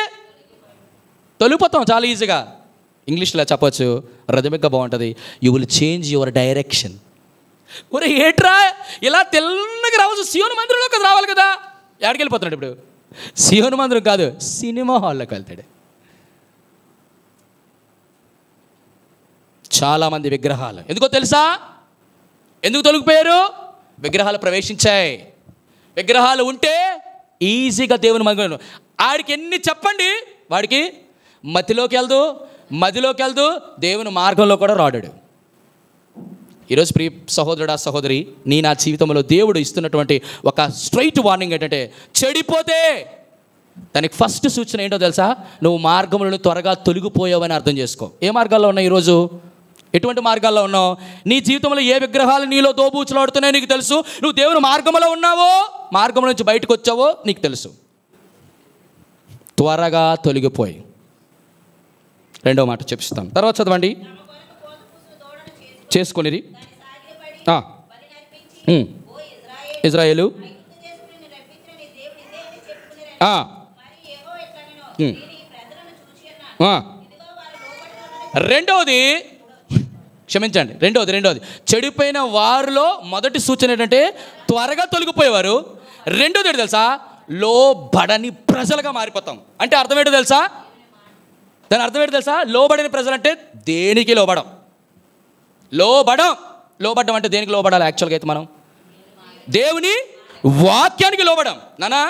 తొలిపోతాం చాలా ఈజీగా. ఇంగ్లీష్లో చెప్పచ్చు, రథమిగ్గా బాగుంటుంది. You will change your direction. ఒరే ఏట్రా ఇలా తెల్లగా రావచ్చు? సియోను మందిరంలోకి రావాలి కదా. ఎక్కడికి వెళ్ళిపోతున్నాడు ఇప్పుడు? సియోను మందిరం కాదు, సినిమా హాల్లోకి వెళ్తాడు. చాలామంది విగ్రహాలు ఎందుకో తెలుసా? ఎందుకు తొలగిపోయారు? విగ్రహాలు ప్రవేశించాయి. విగ్రహాలు ఉంటే ఈజీగా దేవుని మార్గం. ఆడికి ఎన్ని చెప్పండి, వాడికి మదిలోకి వెళ్దు దేవుని మార్గంలో కూడా రాడాడు. ఈరోజు ప్రియ సహోదరుడా సహోదరి, నా జీవితంలో దేవుడు ఇస్తున్నటువంటి ఒక స్ట్రైట్ వార్నింగ్ ఏంటంటే, చెడిపోతే దానికి ఫస్ట్ సూచన ఏంటో తెలుసా? నువ్వు మార్గంలో త్వరగా తొలగిపోయావని అర్థం చేసుకో. ఏ మార్గాల్లో ఉన్నావు ఈరోజు? ఎటువంటి మార్గాల్లో ఉన్నావు? నీ జీవితంలో ఏ విగ్రహాలు నీలో దోబూచులాడుతున్నాయో నీకు తెలుసు. నువ్వు దేవుని మార్గంలో ఉన్నావో, మార్గం నుంచి బయటకు వచ్చావో నీకు తెలుసు. త్వరగా తొలగిపోయి. 2వ మాట చెప్పిస్తాను, తర్వాత చదవండి. చేసుకొనిరి ఇజ్రాయేలు రెండవది చెడిపోయిన వారిలో మొదటి సూచన ఏంటంటే త్వరగా తొలగిపోయేవారు. రెండోది ఏంటి తెలుసా? లోబడని ప్రజలుగా మారిపోతాం. అంటే అర్థం ఏంటో తెలుసా? దాని అర్థం ఏంటో తెలుసా? లోబడని ప్రజలు అంటే దేనికి లోబడం? లోబడ్డం అంటే దేనికి లోబడాలి? యాక్చువల్గా అయితే మనం దేవుని వాక్యానికి లోబడం. నానా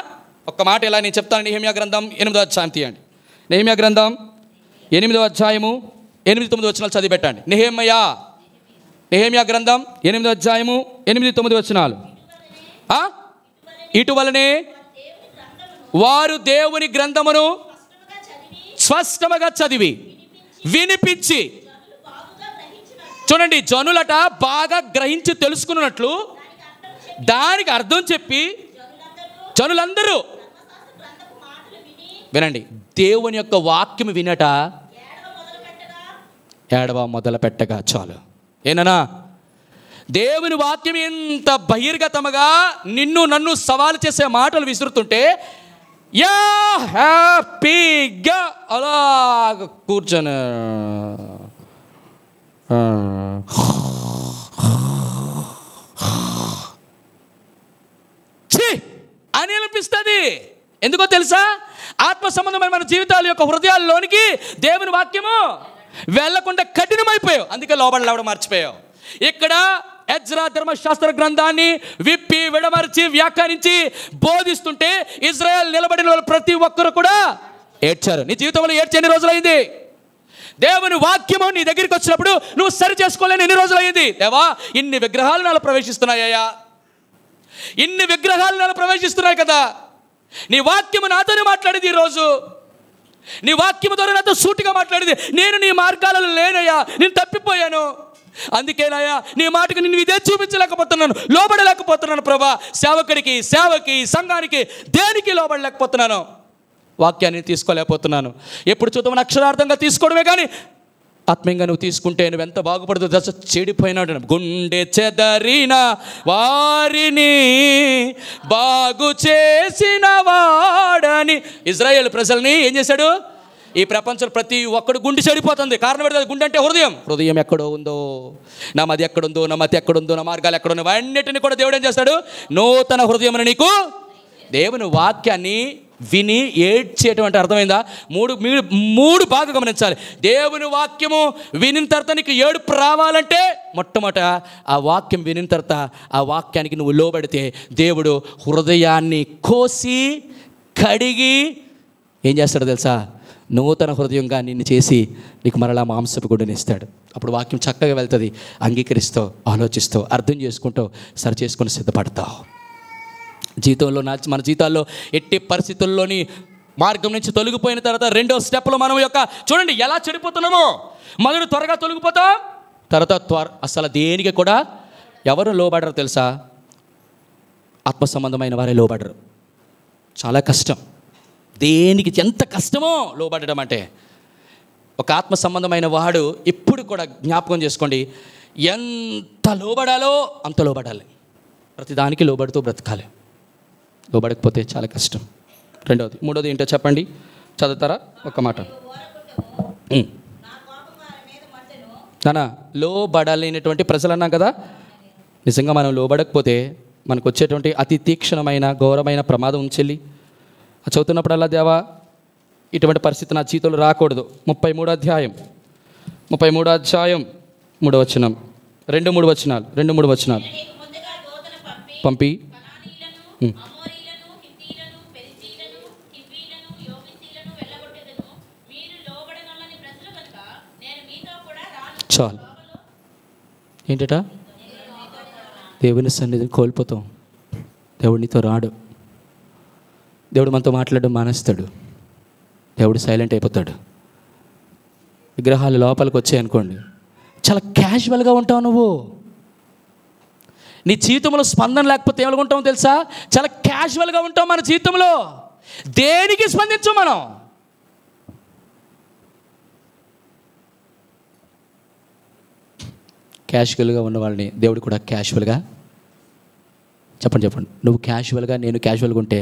ఒక్క మాట ఇలా నేను చెప్తాను. నెహెమ్యా గ్రంథం 8వ అధ్యాయం తీయండి. నెహెమ్యా గ్రంథం 8వ అధ్యాయము 8-9 వచనాలు చదివి పెట్టండి. నెహెమ్యా గ్రంథం 8వ అధ్యాయము 8-9 వచనాలు. ఇటువలనే వారు దేవుని గ్రంథమును స్పష్టముగా చదివి వినిపించి, చూడండి, జనులట బాగా గ్రహించి తెలుసుకున్నట్లు దానికి అర్థం చెప్పి జనులందరూ వినండి. దేవుని యొక్క వాక్యం వినట ఏడవ మొదలు పెట్టగా చాలు. ఏనన్నా దేవుని వాక్యం ఎంత బహిర్గతముగా నిన్ను నన్ను సవాలు చేసే మాటలు విసురుతుంటే హ్యాపీగా అలా కూర్చొని అని అనిపిస్తుంది. ఎందుకో తెలుసా? ఆత్మ సంబంధమైన మన జీవితాల యొక్క హృదయాల్లోనికి దేవుని వాక్యము వెళ్లకుండా కఠినమైపోయావు, అందుకే లోబడలేవడం మర్చిపోయావు. ఇక్కడ ఎజ్రా ధర్మశాస్త్ర గ్రంథాన్ని విప్పి విడమర్చి వ్యాఖ్యానించి బోధిస్తుంటే ఇజ్రాయెల్ నిలబడిన వాళ్ళు ప్రతి ఒక్కరు కూడా ఏడ్చారు. నీ జీవితంలో ఏడ్చి ఎన్ని రోజులైంది? దేవుని వాక్యము నీ దగ్గరికి వచ్చినప్పుడు నువ్వు సరి చేసుకోలేని ఎన్ని రోజులైంది? దేవా, ఇన్ని విగ్రహాలు నాలో ప్రవేశిస్తున్నాయ్యా, ఇన్ని విగ్రహాలు నాలో ప్రవేశిస్తున్నాయి కదా. నీ వాక్యము నాతోనే మాట్లాడేది ఈరోజు, నీ వాక్యము ద్వారా నాతో సూటిగా మాట్లాడేది. నేను నీ మార్గాలలో లేనయ్యా, నేను తప్పిపోయాను, అందుకేనయ్యా నీ మాటకు నేను ఇదే చూపించలేకపోతున్నాను, లోబడలేకపోతున్నాను ప్రభా. సేవకుడికి, సేవకి, సంఘానికి దేనికి లోబడలేకపోతున్నాను, వాక్యాన్ని తీసుకోలేకపోతున్నాను. ఎప్పుడు చూద్దామని అక్షరార్థంగా తీసుకోవడమే కానీ ఆత్మీయంగా నువ్వు తీసుకుంటే నువ్వు ఎంత బాగుపడుతుంది. దశ చెడిపోయినాడు. గుండె చెదరిన వారిని బాగు చేసిన వాడని ఇజ్రాయేల్ ప్రజల్ని ఏం చేశాడు? ఈ ప్రపంచంలో ప్రతి ఒక్కడు గుండె చెడిపోతుంది. కారణం ఏంటంటే గుండె అంటే హృదయం ఎక్కడో ఉందో, నా మది ఎక్కడుందో, నా మతి ఎక్కడుందో, నా మార్గాలు ఎక్కడుందో అన్నిటిని కూడా దేవుడు ఏం చేస్తాడు? నూతన హృదయం నీకు దేవుని వాక్యాన్ని విని ఏడ్చేటువంటి అర్థమైందా? మూడు బాగా గమనించాలి. దేవుని వాక్యము వినిన తర్వాత నీకు ఏడుపు రావాలంటే మొట్టమొదట ఆ వాక్యం వినిన తర్వాత ఆ వాక్యానికి నువ్వు లోబడితే దేవుడు హృదయాన్ని కోసి కడిగి ఏం చేస్తాడో తెలుసా? నూతన హృదయంగా నిన్ను చేసి నీకు మరలా మాంసపు గుడ్డని ఇస్తాడు. అప్పుడు వాక్యం చక్కగా వెళ్తుంది. అంగీకరిస్తావు, ఆలోచిస్తావు, అర్థం చేసుకుంటావు, సరి చేసుకొని సిద్ధపడతావు. జీవితంలో మన జీవితాల్లో ఎట్టి పరిస్థితుల్లోని మార్గం నుంచి తొలగిపోయిన తర్వాత రెండో స్టెప్లో మనం యొక్క చూడండి ఎలా చెడిపోతున్నామో. మొదలు త్వరగా తొలగిపోతాం, తర్వాత అసలు దేనికి కూడా ఎవరు లోబడరు తెలుసా? ఆత్మ సంబంధమైన వారే లోబడరు. చాలా కష్టం. దేనికి ఎంత కష్టమో లోబడడం అంటే. ఒక ఆత్మ సంబంధమైన వాడు ఎప్పుడు కూడా జ్ఞాపకం చేసుకోండి, ఎంత లోబడాలో అంత లోబడాలి. ప్రతిదానికి లోబడుతూ బ్రతకాలి. లోబడకపోతే చాలా కష్టం. మూడోది ఏంటో చెప్పండి, చదువుతారా? ఒక మాట. నానా లోబడాలనేటువంటి ప్రజలు అన్నాం కదా. నిజంగా మనం లోబడకపోతే మనకు వచ్చేటువంటి అతి తీక్షణమైన ఘోరమైన ప్రమాదం ఉంచెల్లి. చదువుతున్నప్పుడల్లా దేవా ఇటువంటి పరిస్థితి నా జీవితంలో రాకూడదు. 33వ అధ్యాయం 3వ వచనం, 2-3 వచనాలు పంపి చాలు. ఏంటట? దేవుని సన్నిధిని కోల్పోతాం. దేవుడినితో రాడు. దేవుడు మనతో మాట్లాడడం మానేస్తాడు. దేవుడు సైలెంట్ అయిపోతాడు. విగ్రహాలు లోపలికి వచ్చాయనుకోండి, చాలా క్యాజువల్గా ఉంటావు నువ్వు. నీ జీవితంలో స్పందన లేకపోతే ఏమలుగా ఉంటామో తెలుసా? చాలా క్యాజువల్గా ఉంటాం మన జీవితంలో. దేనికి స్పందించం మనం. క్యాజువల్గా ఉన్న వాళ్ళని దేవుడు కూడా క్యాజువల్గా చెప్పండి నువ్వు క్యాజువల్గా, నేను క్యాజువల్గా ఉంటే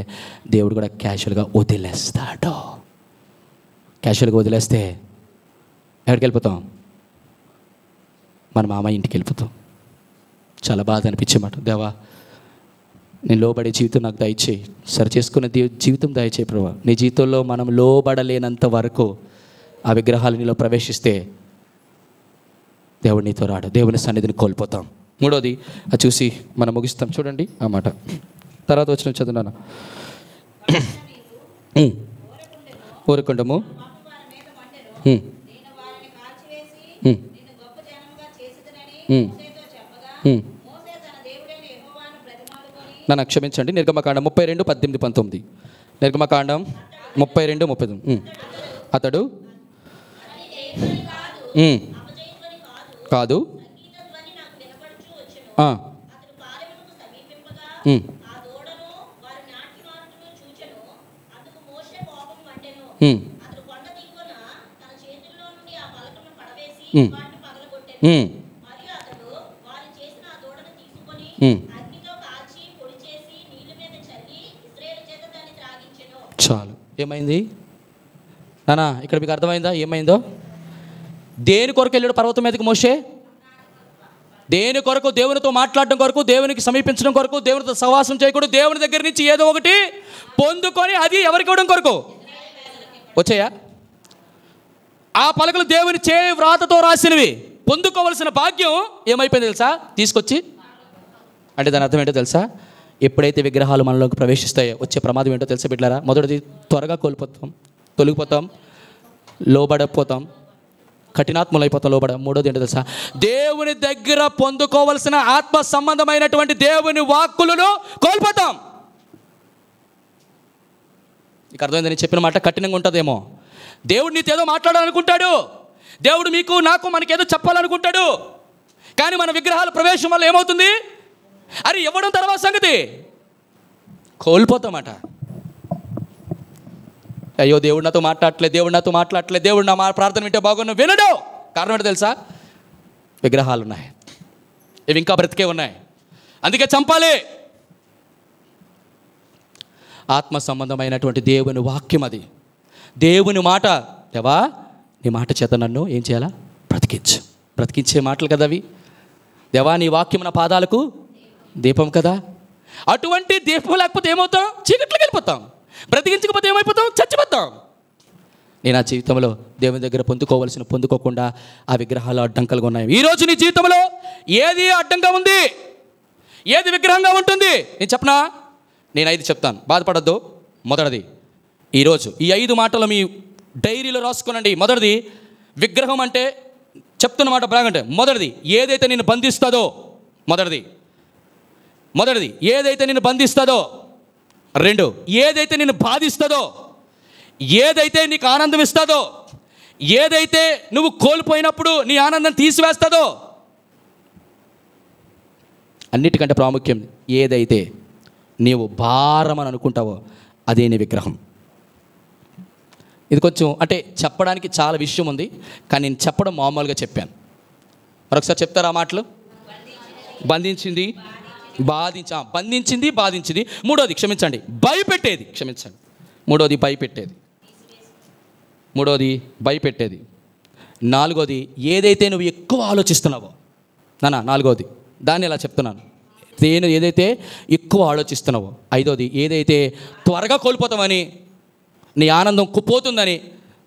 దేవుడు కూడా క్యాజువల్గా వదిలేస్తాడు. క్యాజువల్గా వదిలేస్తే ఎక్కడికి వెళ్ళిపోతాం? మన మామ ఇంటికి వెళ్ళిపోతాం. చాలా బాధ అనిపించే మాట. దేవా నేను లోబడే జీవితం నాకు దయచేయి, సరి చేసుకునే జీవితం దయచేయి ప్రభా. నీ జీవితంలో మనం లోబడలేనంత వరకు ఆ విగ్రహాలు నీలో ప్రవేశిస్తే దేవుడు నీతో రాడు. దేవుని సన్నిధిని కోల్పోతాం. మూడోది అది చూసి మనం ముగిస్తాం. చూడండి ఆ మాట తర్వాత వచ్చిన చదువునాను. ఊరుకుండము నన్ను క్షమించండి. నిర్గమకాండం 32:18-19. నిర్గమకాండం 32:19. అతడు కాదు చాలు. ఏమైంది నానా? ఇక్కడ మీకు అర్థమైందా ఏమైందో? దేని కొరకు వెళ్ళాడు పర్వతం మీదకి మోషే? దేని కొరకు? దేవునితో మాట్లాడడం కొరకు, దేవునికి సమీపించడం కొరకు, దేవునితో సహవాసం చేయకూడదు, దేవుని దగ్గర నుంచి ఏదో ఒకటి పొందుకొని అది ఎవరికి ఇవ్వడం కొరకు. వచ్చాయా? ఆ పలకలు దేవుని వ్రాతతో రాసినవి. పొందుకోవలసిన భాగ్యం ఏమైపోయింది తెలుసా? తీసుకొచ్చి అంటే దాని అర్థం ఏంటో తెలుసా? ఎప్పుడైతే విగ్రహాలు మనలోకి ప్రవేశిస్తాయో వచ్చే ప్రమాదం ఏంటో తెలుసా బిడ్డలారా? మొదటిది, త్వరగా కోల్పోతాం, తొలగిపోతాం, లోబడపోతాం, కఠినాత్మలైపోతాం, లోబడ. మూడోది ఏంటో తెలుసా? దేవుని దగ్గర పొందుకోవలసిన ఆత్మ సంబంధమైనటువంటి దేవుని వాక్కులను కోల్పోతాం. నీకు అర్థమైందని చెప్పిన మాట కఠినంగా ఉంటుందేమో. దేవుడు నీతో ఏదో మాట్లాడాలనుకుంటాడు, దేవుడు మీకు నాకు మనకేదో చెప్పాలనుకుంటాడు. కానీ మన విగ్రహాల ప్రవేశం వల్ల ఏమవుతుంది? అరే ఇవ్వడం తర్వాత సంగతి, కోల్పోతామట. అయ్యో దేవుడు నాతో మాట్లాడట్లేదు, దేవుడు నాతో మాట్లాడట్లేదు, దేవుడు నా ప్రార్థన వింటే బాగున్నా, వినడు. కారణం ఏంటో తెలుసా? విగ్రహాలు ఉన్నాయి, ఇవి ఇంకా బ్రతికే ఉన్నాయి, అందుకే చంపాలి. ఆత్మ సంబంధమైనటువంటి దేవుని వాక్యం అది, దేవుని మాట. దేవా నీ మాట చేత నన్ను ఏం చేయాలా? బ్రతికించే మాటలు కదా అవి. దేవా నీ వాక్యం నా పాదాలకు దీపం కదా. అటువంటి దీపం లేకపోతే ఏమవుతాం? చీకట్లోకి వెళ్ళిపోతాం. బ్రతికించకపోతే ఏమైపోతాం? చచ్చిపోతాం. నేను ఆ జీవితంలో దేవుని దగ్గర పొందుకోకుండా ఆ విగ్రహాలు అడ్డంకలుగా ఉన్నాయి. ఈరోజు నీ జీవితంలో ఏది అడ్డంగా ఉంది? ఏది విగ్రహంగా ఉంటుంది? నేను చెప్పనా? నేను 5 చెప్తాను, బాధపడద్దు. మొదటిది, ఈరోజు ఈ 5 మాటలు మీ డైరీలో రాసుకోనండి. మొదటిది, విగ్రహం అంటే చెప్తున్నమాట బాగంటే, మొదటిది ఏదైతే నిన్ను బంధిస్తుందో, మొదటిది ఏదైతే నిన్ను బంధిస్తుందో. 2, ఏదైతే నిన్ను బాధిస్తుందో, ఏదైతే నీకు ఆనందం ఇస్తుందో, ఏదైతే నువ్వు కోల్పోయినప్పుడు నీ ఆనందం తీసివేస్తుందో. అన్నిటికంటే ప్రాముఖ్యం, ఏదైతే నీవు భారం అని అనుకుంటావో అదే నీ విగ్రహం. ఇది కొంచెం అంటే చెప్పడానికి చాలా విషయం ఉంది, కానీ నేను చెప్పడం మామూలుగా చెప్పాను. మరొకసారి చెప్తారా ఆ మాటలు? బంధించింది, బాధించింది. మూడోది క్షమించండి, భయపెట్టేది. క్షమించండి. మూడోది భయపెట్టేది. నాలుగోది ఏదైతే నువ్వు ఎక్కువ ఆలోచిస్తున్నావో. నాలుగోది దాన్ని ఇలా చెప్తున్నాను, నేను ఏదైతే ఎక్కువ ఆలోచిస్తున్నావో. 5వది ఏదైతే త్వరగా కోల్పోతామని, నీ ఆనందం పోతుందని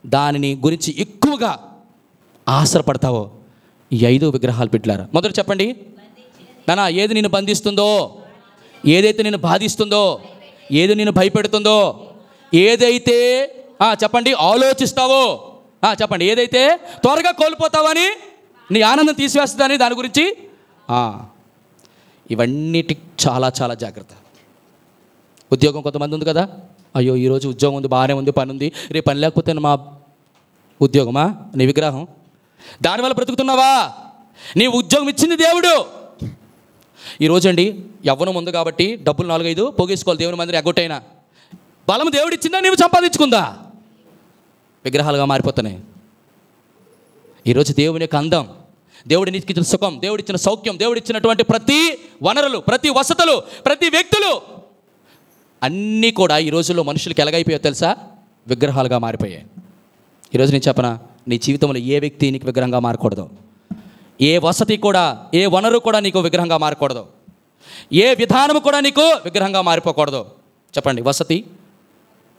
దానిని గురించి ఎక్కువగా ఆశపడతావో. ఈ 5 విగ్రహాలు పెట్టారా. మొదట చెప్పండి ఏది నిన్ను బంధిస్తుందో, ఏదైతే నిన్ను బాధిస్తుందో, ఏది నిన్ను భయపెడుతుందో, ఏదైతే చెప్పండి ఆలోచిస్తావో, చెప్పండి ఏదైతే త్వరగా కోల్పోతావని, నీ ఆనందం తీసివేస్తుందని దాని గురించి. ఇవన్నిటి చాలా చాలా జాగ్రత్త. ఉద్యోగం కొంతమంది ఉంది కదా, అయ్యో ఈరోజు ఉద్యోగం ఉంది, బాగానే ఉంది, పని ఉంది, రేపు పని లేకపోతే మా ఉద్యోగమా నీ విగ్రహం. దానివల్ల బ్రతుకుతున్నావా? నీ ఉద్యోగం ఇచ్చింది దేవుడు. ఈరోజు అండి యవ్వనం ఉంది కాబట్టి డబ్బులు 4-5 పోగేసుకోవాలి, దేవుని మందిరం ఎగ్గొట్టైనా. బలం దేవుడు ఇచ్చిందా, నీవు సంపాదించుకుందా? విగ్రహాలుగా మారిపోతున్నాయి. ఈరోజు దేవుని యొక్క అందం, దేవుడిని ఇచ్చిన సుఖం, దేవుడిచ్చిన సౌఖ్యం, దేవుడిచ్చినటువంటి ప్రతి వనరులు, ప్రతి వసతులు, ప్రతి వ్యక్తులు అన్నీ కూడా ఈ రోజుల్లో మనుషులకి ఎలాగైపోయాయో తెలుసా? విగ్రహాలుగా మారిపోయాయి. ఈరోజు నేను చెప్పనా, నీ జీవితంలో ఏ వ్యక్తి నీకు విగ్రహంగా మారకూడదు, ఏ వసతి కూడా, ఏ వనరు కూడా నీకు విగ్రహంగా మారకూడదు, ఏ విధానం కూడా నీకు విగ్రహంగా మారిపోకూడదు. చెప్పండి, వసతి,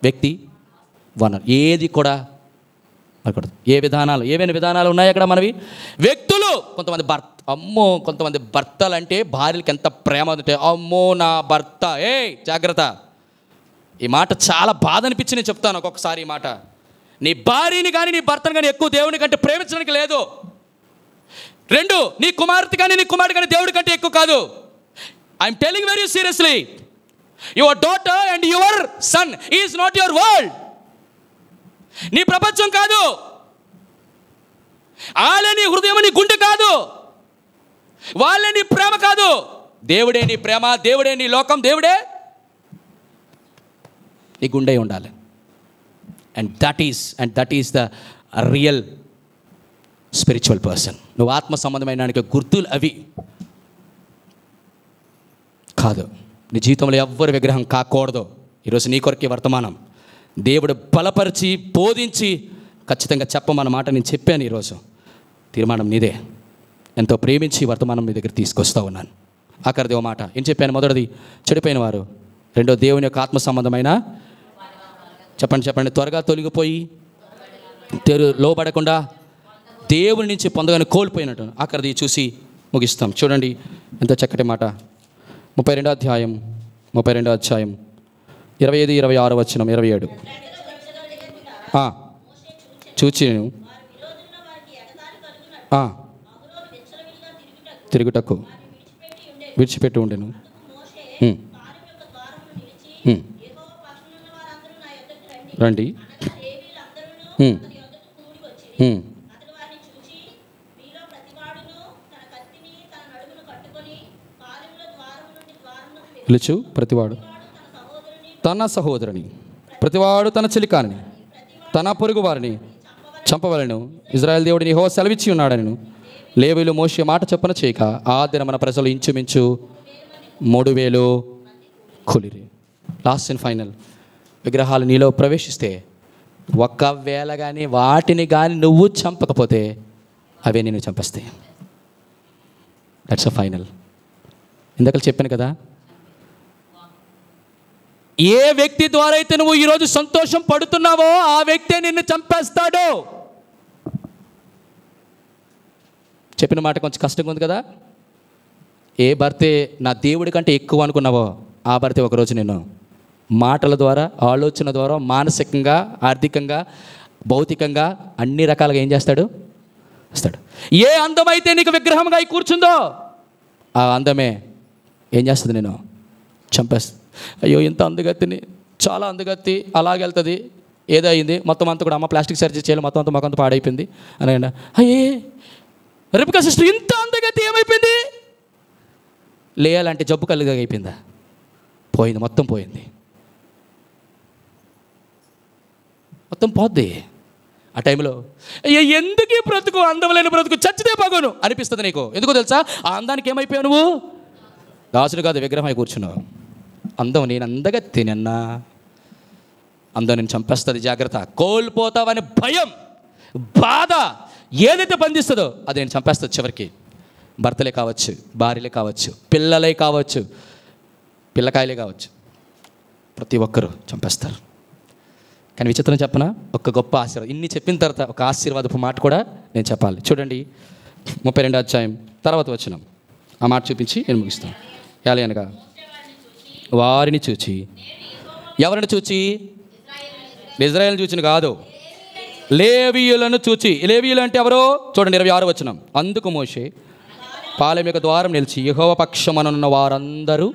వ్యక్తి, వనరు ఏది కూడా మారకూడదు. ఏవైనా విధానాలు ఉన్నాయి అక్కడ మనవి. వ్యక్తులు, కొంతమంది భర్తలు అంటే భార్యలకి ఎంత ప్రేమ ఉంటే, అమ్మో నా భర్త, జాగ్రత్త. ఈ మాట చాలా బాధ అనిపించి నేను చెప్తాను ఒక్కొక్కసారి ఈ మాట. నీ భార్యని కానీ నీ భర్తను కానీ ఎక్కువ దేవుని కంటే ప్రేమించడానికి లేదు. 2, నీ కుమార్తె కానీ నీ కుమారుడు కానీ దేవుడి కంటే ఎక్కువ కాదు. I'm telling very seriously, your daughter and your son is not your world. నీ ప్రపంచం కాదు, వాళ్ళే నీ హృదయం, నీ గుండె కాదు, వాళ్ళే నీ ప్రేమ కాదు. దేవుడే నీ ప్రేమ, దేవుడే నీ లోకం, దేవుడే నీ గుండె ఉండాలి. And that is the real spiritual person. నువ్వు ఆత్మ సంబంధమైన గుర్తులు అవి కాదు. నీ జీవితంలో ఎవ్వరు విగ్రహం కాకూడదు. ఈరోజు నీ కొరకే వర్తమానం దేవుడు బలపరిచి బోధించి ఖచ్చితంగా చెప్పమన్న మాట నేను చెప్పాను. ఈరోజు తీర్మానం నీదే. ఎంతో ప్రేమించి వర్తమానం మీ దగ్గర తీసుకొస్తూ ఉన్నాను. ఆఖరిది ఓ మాట ఏం చెప్పాను? మొదటిది చెడిపోయిన వారు, రెండో దేవుని యొక్క ఆత్మ సంబంధమైన, చెప్పండి, త్వరగా తొలగిపోయి లోబడకుండా దేవుని నుంచి పొందగానే కోల్పోయినట్టు. ఆఖరిది చూసి ముగిస్తాం. చూడండి ఎంత చక్కటి మాట. 32వ అధ్యాయం 25, 26 వచనం, 27. చూచిను తిరుగుటకు విడిచిపెట్టి ఉండెను. రండి. పిలుచు ప్రతివాడు తన సహోదరుని, ప్రతివాడు తన చెలికాని, తన పొరుగు వారిని చంపవలను ఇజ్రాయెల్ దేవుడిని యెహోవా సెలవిచ్చి ఉన్నాడని లేవీయులు మోషే మాట చొప్పున చేయక ఆ దినమున ప్రజలు ఇంచుమించు 3000 కూలిరి. లాస్ట్ అండ్ ఫైనల్, విగ్రహాలు నీలో ప్రవేశిస్తే ఒకవేళ కానీ వాటిని కానీ నువ్వు చంపకపోతే అవే నేను చంపేస్తాయి. That's a final. ఇందాక చెప్పాను కదా, ఏ వ్యక్తి ద్వారా అయితే నువ్వు ఈరోజు సంతోషం పడుతున్నావో ఆ వ్యక్తే నిన్ను చంపేస్తాడు. చెప్పిన మాట కొంచెం కష్టంగా ఉంది కదా. ఏ భర్తే నా దేవుడి కంటే ఎక్కువ అనుకున్నావో ఆ భర్తే ఒకరోజు నేను మాటల ద్వారా, ఆలోచన ద్వారా, మానసికంగా, ఆర్థికంగా, భౌతికంగా అన్ని రకాలుగా ఏం చేస్తాడు? వస్తాడు. ఏ అందమైతే నీకు విగ్రహంగా కూర్చుందో ఆ అందమే ఏం చేస్తుంది? నేను చంపేస్తుంది. అయ్యో ఇంత అందగత్తిని, చాలా అందగత్తి అలాగెళ్తుంది, ఏదో అయింది, మొత్తం అంతా కూడా అమ్మ ప్లాస్టిక్ సర్జరీ చేయాలి, మొత్తం అంతా మొకంతా పాడైపోయింది అని. అయ్యే రెబెకా సిస్టర్ ఇంత అందగత్తి ఏమైపోయింది? లేయాలంటే జబ్బు కలుగా అయిపోయిందా? పోయింది, మొత్తం పోయింది, మొత్తం పోద్ది. ఆ టైంలో అయ్యో ఎందుకు ఈ బ్రతుకు, అందం లేని బ్రతుకు, చచ్చితే బాగోను అనిపిస్తుంది నీకు. ఎందుకో తెలుసా? ఆ అందానికి ఏమైపోయావు నువ్వు? దాసుడు కాదు, విగ్రహం అయి కూర్చున్నావు. అందం నేను అందగా తినన్నా, అందం నేను చంపేస్తుంది, జాగ్రత్త. కోల్పోతావని భయం, బాధ ఏదైతే బంధిస్తుందో అది నేను చంపేస్తుంది. చివరికి భర్తలే కావచ్చు, భార్యలే కావచ్చు, పిల్లలే కావచ్చు, పిల్లకాయలే కావచ్చు, ప్రతి ఒక్కరూ చంపేస్తారు. కానీ విచిత్రం చెప్పనా, ఒక గొప్ప ఆశీర్వాదం. ఇన్ని చెప్పిన తర్వాత ఒక ఆశీర్వాదపు మాట కూడా నేను చెప్పాలి. చూడండి 32వ అధ్యాయం తర్వాత వచనం, ఆ మాట చూపించి నేను ముగిస్తాను. ఎలా అనగా వారిని చూచి, ఎవరిని చూచి? ఇజ్రాయేల్ చూచిన కాదు, లేవీయులను చూచి. లేవీయులు అంటే ఎవరో? చూడండి 26వ వచనం. అందుకు మోషే పాలెం యొక్క ద్వారం నిలిచి యెహోవా పక్షమనున్న వారందరూ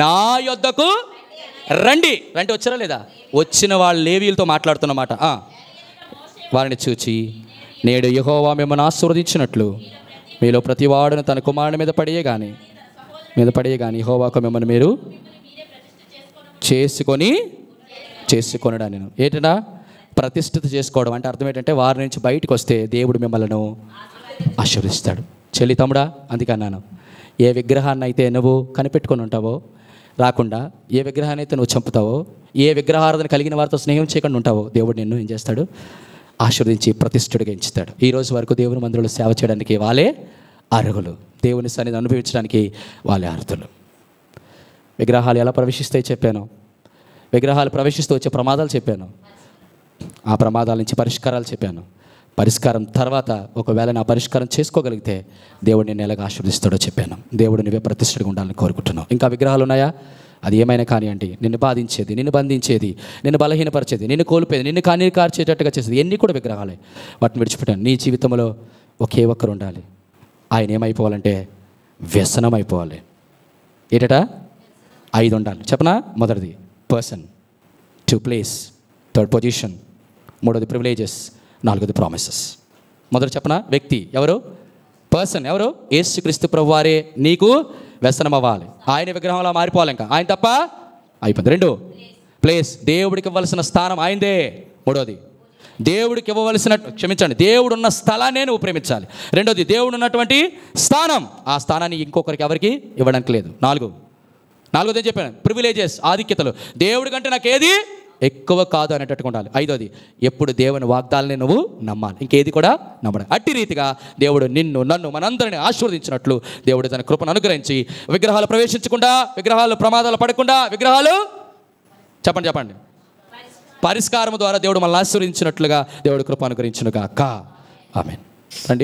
నా యొద్దకు రండి. రండి వచ్చారా లేదా? వచ్చిన వాళ్ళు లేవీయులతో మాట్లాడుతున్నమాట. వారిని చూచి, నేడు యెహోవా మిమ్మల్ని ఆశీర్వదించినట్లు మీలో ప్రతివాడును తన కుమారుని మీద పడియే కానీ యెహోవాకు మిమ్మల్ని మీరు చేసుకొనడా. నేను ఏంటన్నా ప్రతిష్ఠిత చేసుకోవడం అంటే అర్థం ఏంటంటే వారి నుంచి బయటకు వస్తే దేవుడు మిమ్మల్ని ఆశీర్వదిస్తాడు. చెల్లి తమ్ముడా, అందుకే అన్నాను, ఏ విగ్రహాన్ని అయితే నువ్వు కనిపెట్టుకొని ఉంటావో రాకుండా, ఏ విగ్రహాన్ని అయితే నువ్వు చంపుతావో, ఏ విగ్రహారాధన కలిగిన వారితో స్నేహం చేయకుండా ఉంటావో దేవుడు నిన్ను ఏం చేస్తాడు? ఆశీర్వదించి ప్రతిష్ఠుడిగా ఎంచుతాడు. ఈ రోజు వరకు దేవుని మందిరంలో సేవ చేయడానికి వాళ్ళే అర్హులు, దేవుని సన్నిధిని అనుభవించడానికి వాళ్ళే అర్హులు. విగ్రహాలు ఎలా ప్రవేశిస్తాయి చెప్పాను, విగ్రహాలు ప్రవేశిస్తూ వచ్చే ప్రమాదాలు చెప్పాను, ఆ ప్రమాదాల నుంచి పరిష్కారాలు చెప్పాను. పరిష్కారం తర్వాత ఒకవేళ నా పరిష్కారం చేసుకోగలిగితే దేవుడు నిన్ను ఎలాగ ఆశీర్వదిస్తాడో చెప్పాను. దేవుడు నువ్వే ప్రతిష్ఠగా ఉండాలని కోరుకుంటున్నావు. ఇంకా విగ్రహాలు ఉన్నాయా? అది ఏమైనా కానివ్వండి, నిన్ను బాధించేది, నిన్ను బంధించేది, నిన్ను బలహీనపరిచేది, నిన్ను కోల్పోయేది, నిన్ను కన్నీరు కార్చేటట్టుగా చేసేది, ఎన్ని కూడా విగ్రహాలే. వాటిని విడిచిపెట్టాను. నీ జీవితంలో ఒకే ఒక్కరు ఉండాలి. ఆయన ఏమైపోవాలంటే వ్యసనం అయిపోవాలి. ఏంటట? 5 ఉండాలి. చెప్పనా? మొదటిది పర్సన్, 2 ప్లేస్, 3rd పొజిషన్, 3వది ప్రివిలేజెస్, 4వది ప్రామిసెస్. మొదటి చెప్పనా? వ్యక్తి ఎవరు? పర్సన్ ఎవరు? యేసుక్రీస్తు ప్రభువారే నీకు వ్యసనం అవ్వాలి. ఆయన విగ్రహంలో మారిపోవాలి. ఇంకా ఆయన తప్ప అయిపోయింది. 2 ప్లేస్, దేవుడికి ఇవ్వాల్సిన స్థానం ఆయనదే. 3వది దేవుడికి ఇవ్వవలసిన దేవుడు ఉన్న స్థలాన్ని నువ్వు ప్రేమించాలి. 2వది దేవుడు ఉన్నటువంటి స్థానం, ఆ స్థానాన్ని ఇంకొకరికి ఎవరికి ఇవ్వడానికి లేదు. 4వది ఏం చెప్పాను? ప్రివిలేజెస్, ఆధిక్యతలు. దేవుడి కంటే నాకు ఏది ఎక్కువ కాదు అనేటట్టుగా ఉండాలి. 5వది, ఎప్పుడు దేవుని వాగ్దానాన్ని నువ్వు నమ్మాలి, ఇంకేది కూడా నమ్మడం. అట్టి రీతిగా దేవుడు నిన్ను నన్ను మనందరిని ఆశీర్వదించినట్లు దేవుడు తన కృపను అనుగ్రహించి విగ్రహాలు ప్రవేశించకుండా, విగ్రహాలు ప్రమాదాలు పడకుండా, విగ్రహాలు చెప్పండి పరిష్కారం ద్వారా దేవుడు మనల్ని ఆశీర్వదించినట్లుగా దేవుడు కృప అనుగ్రహించును గాక. ఆమేన్. రండి.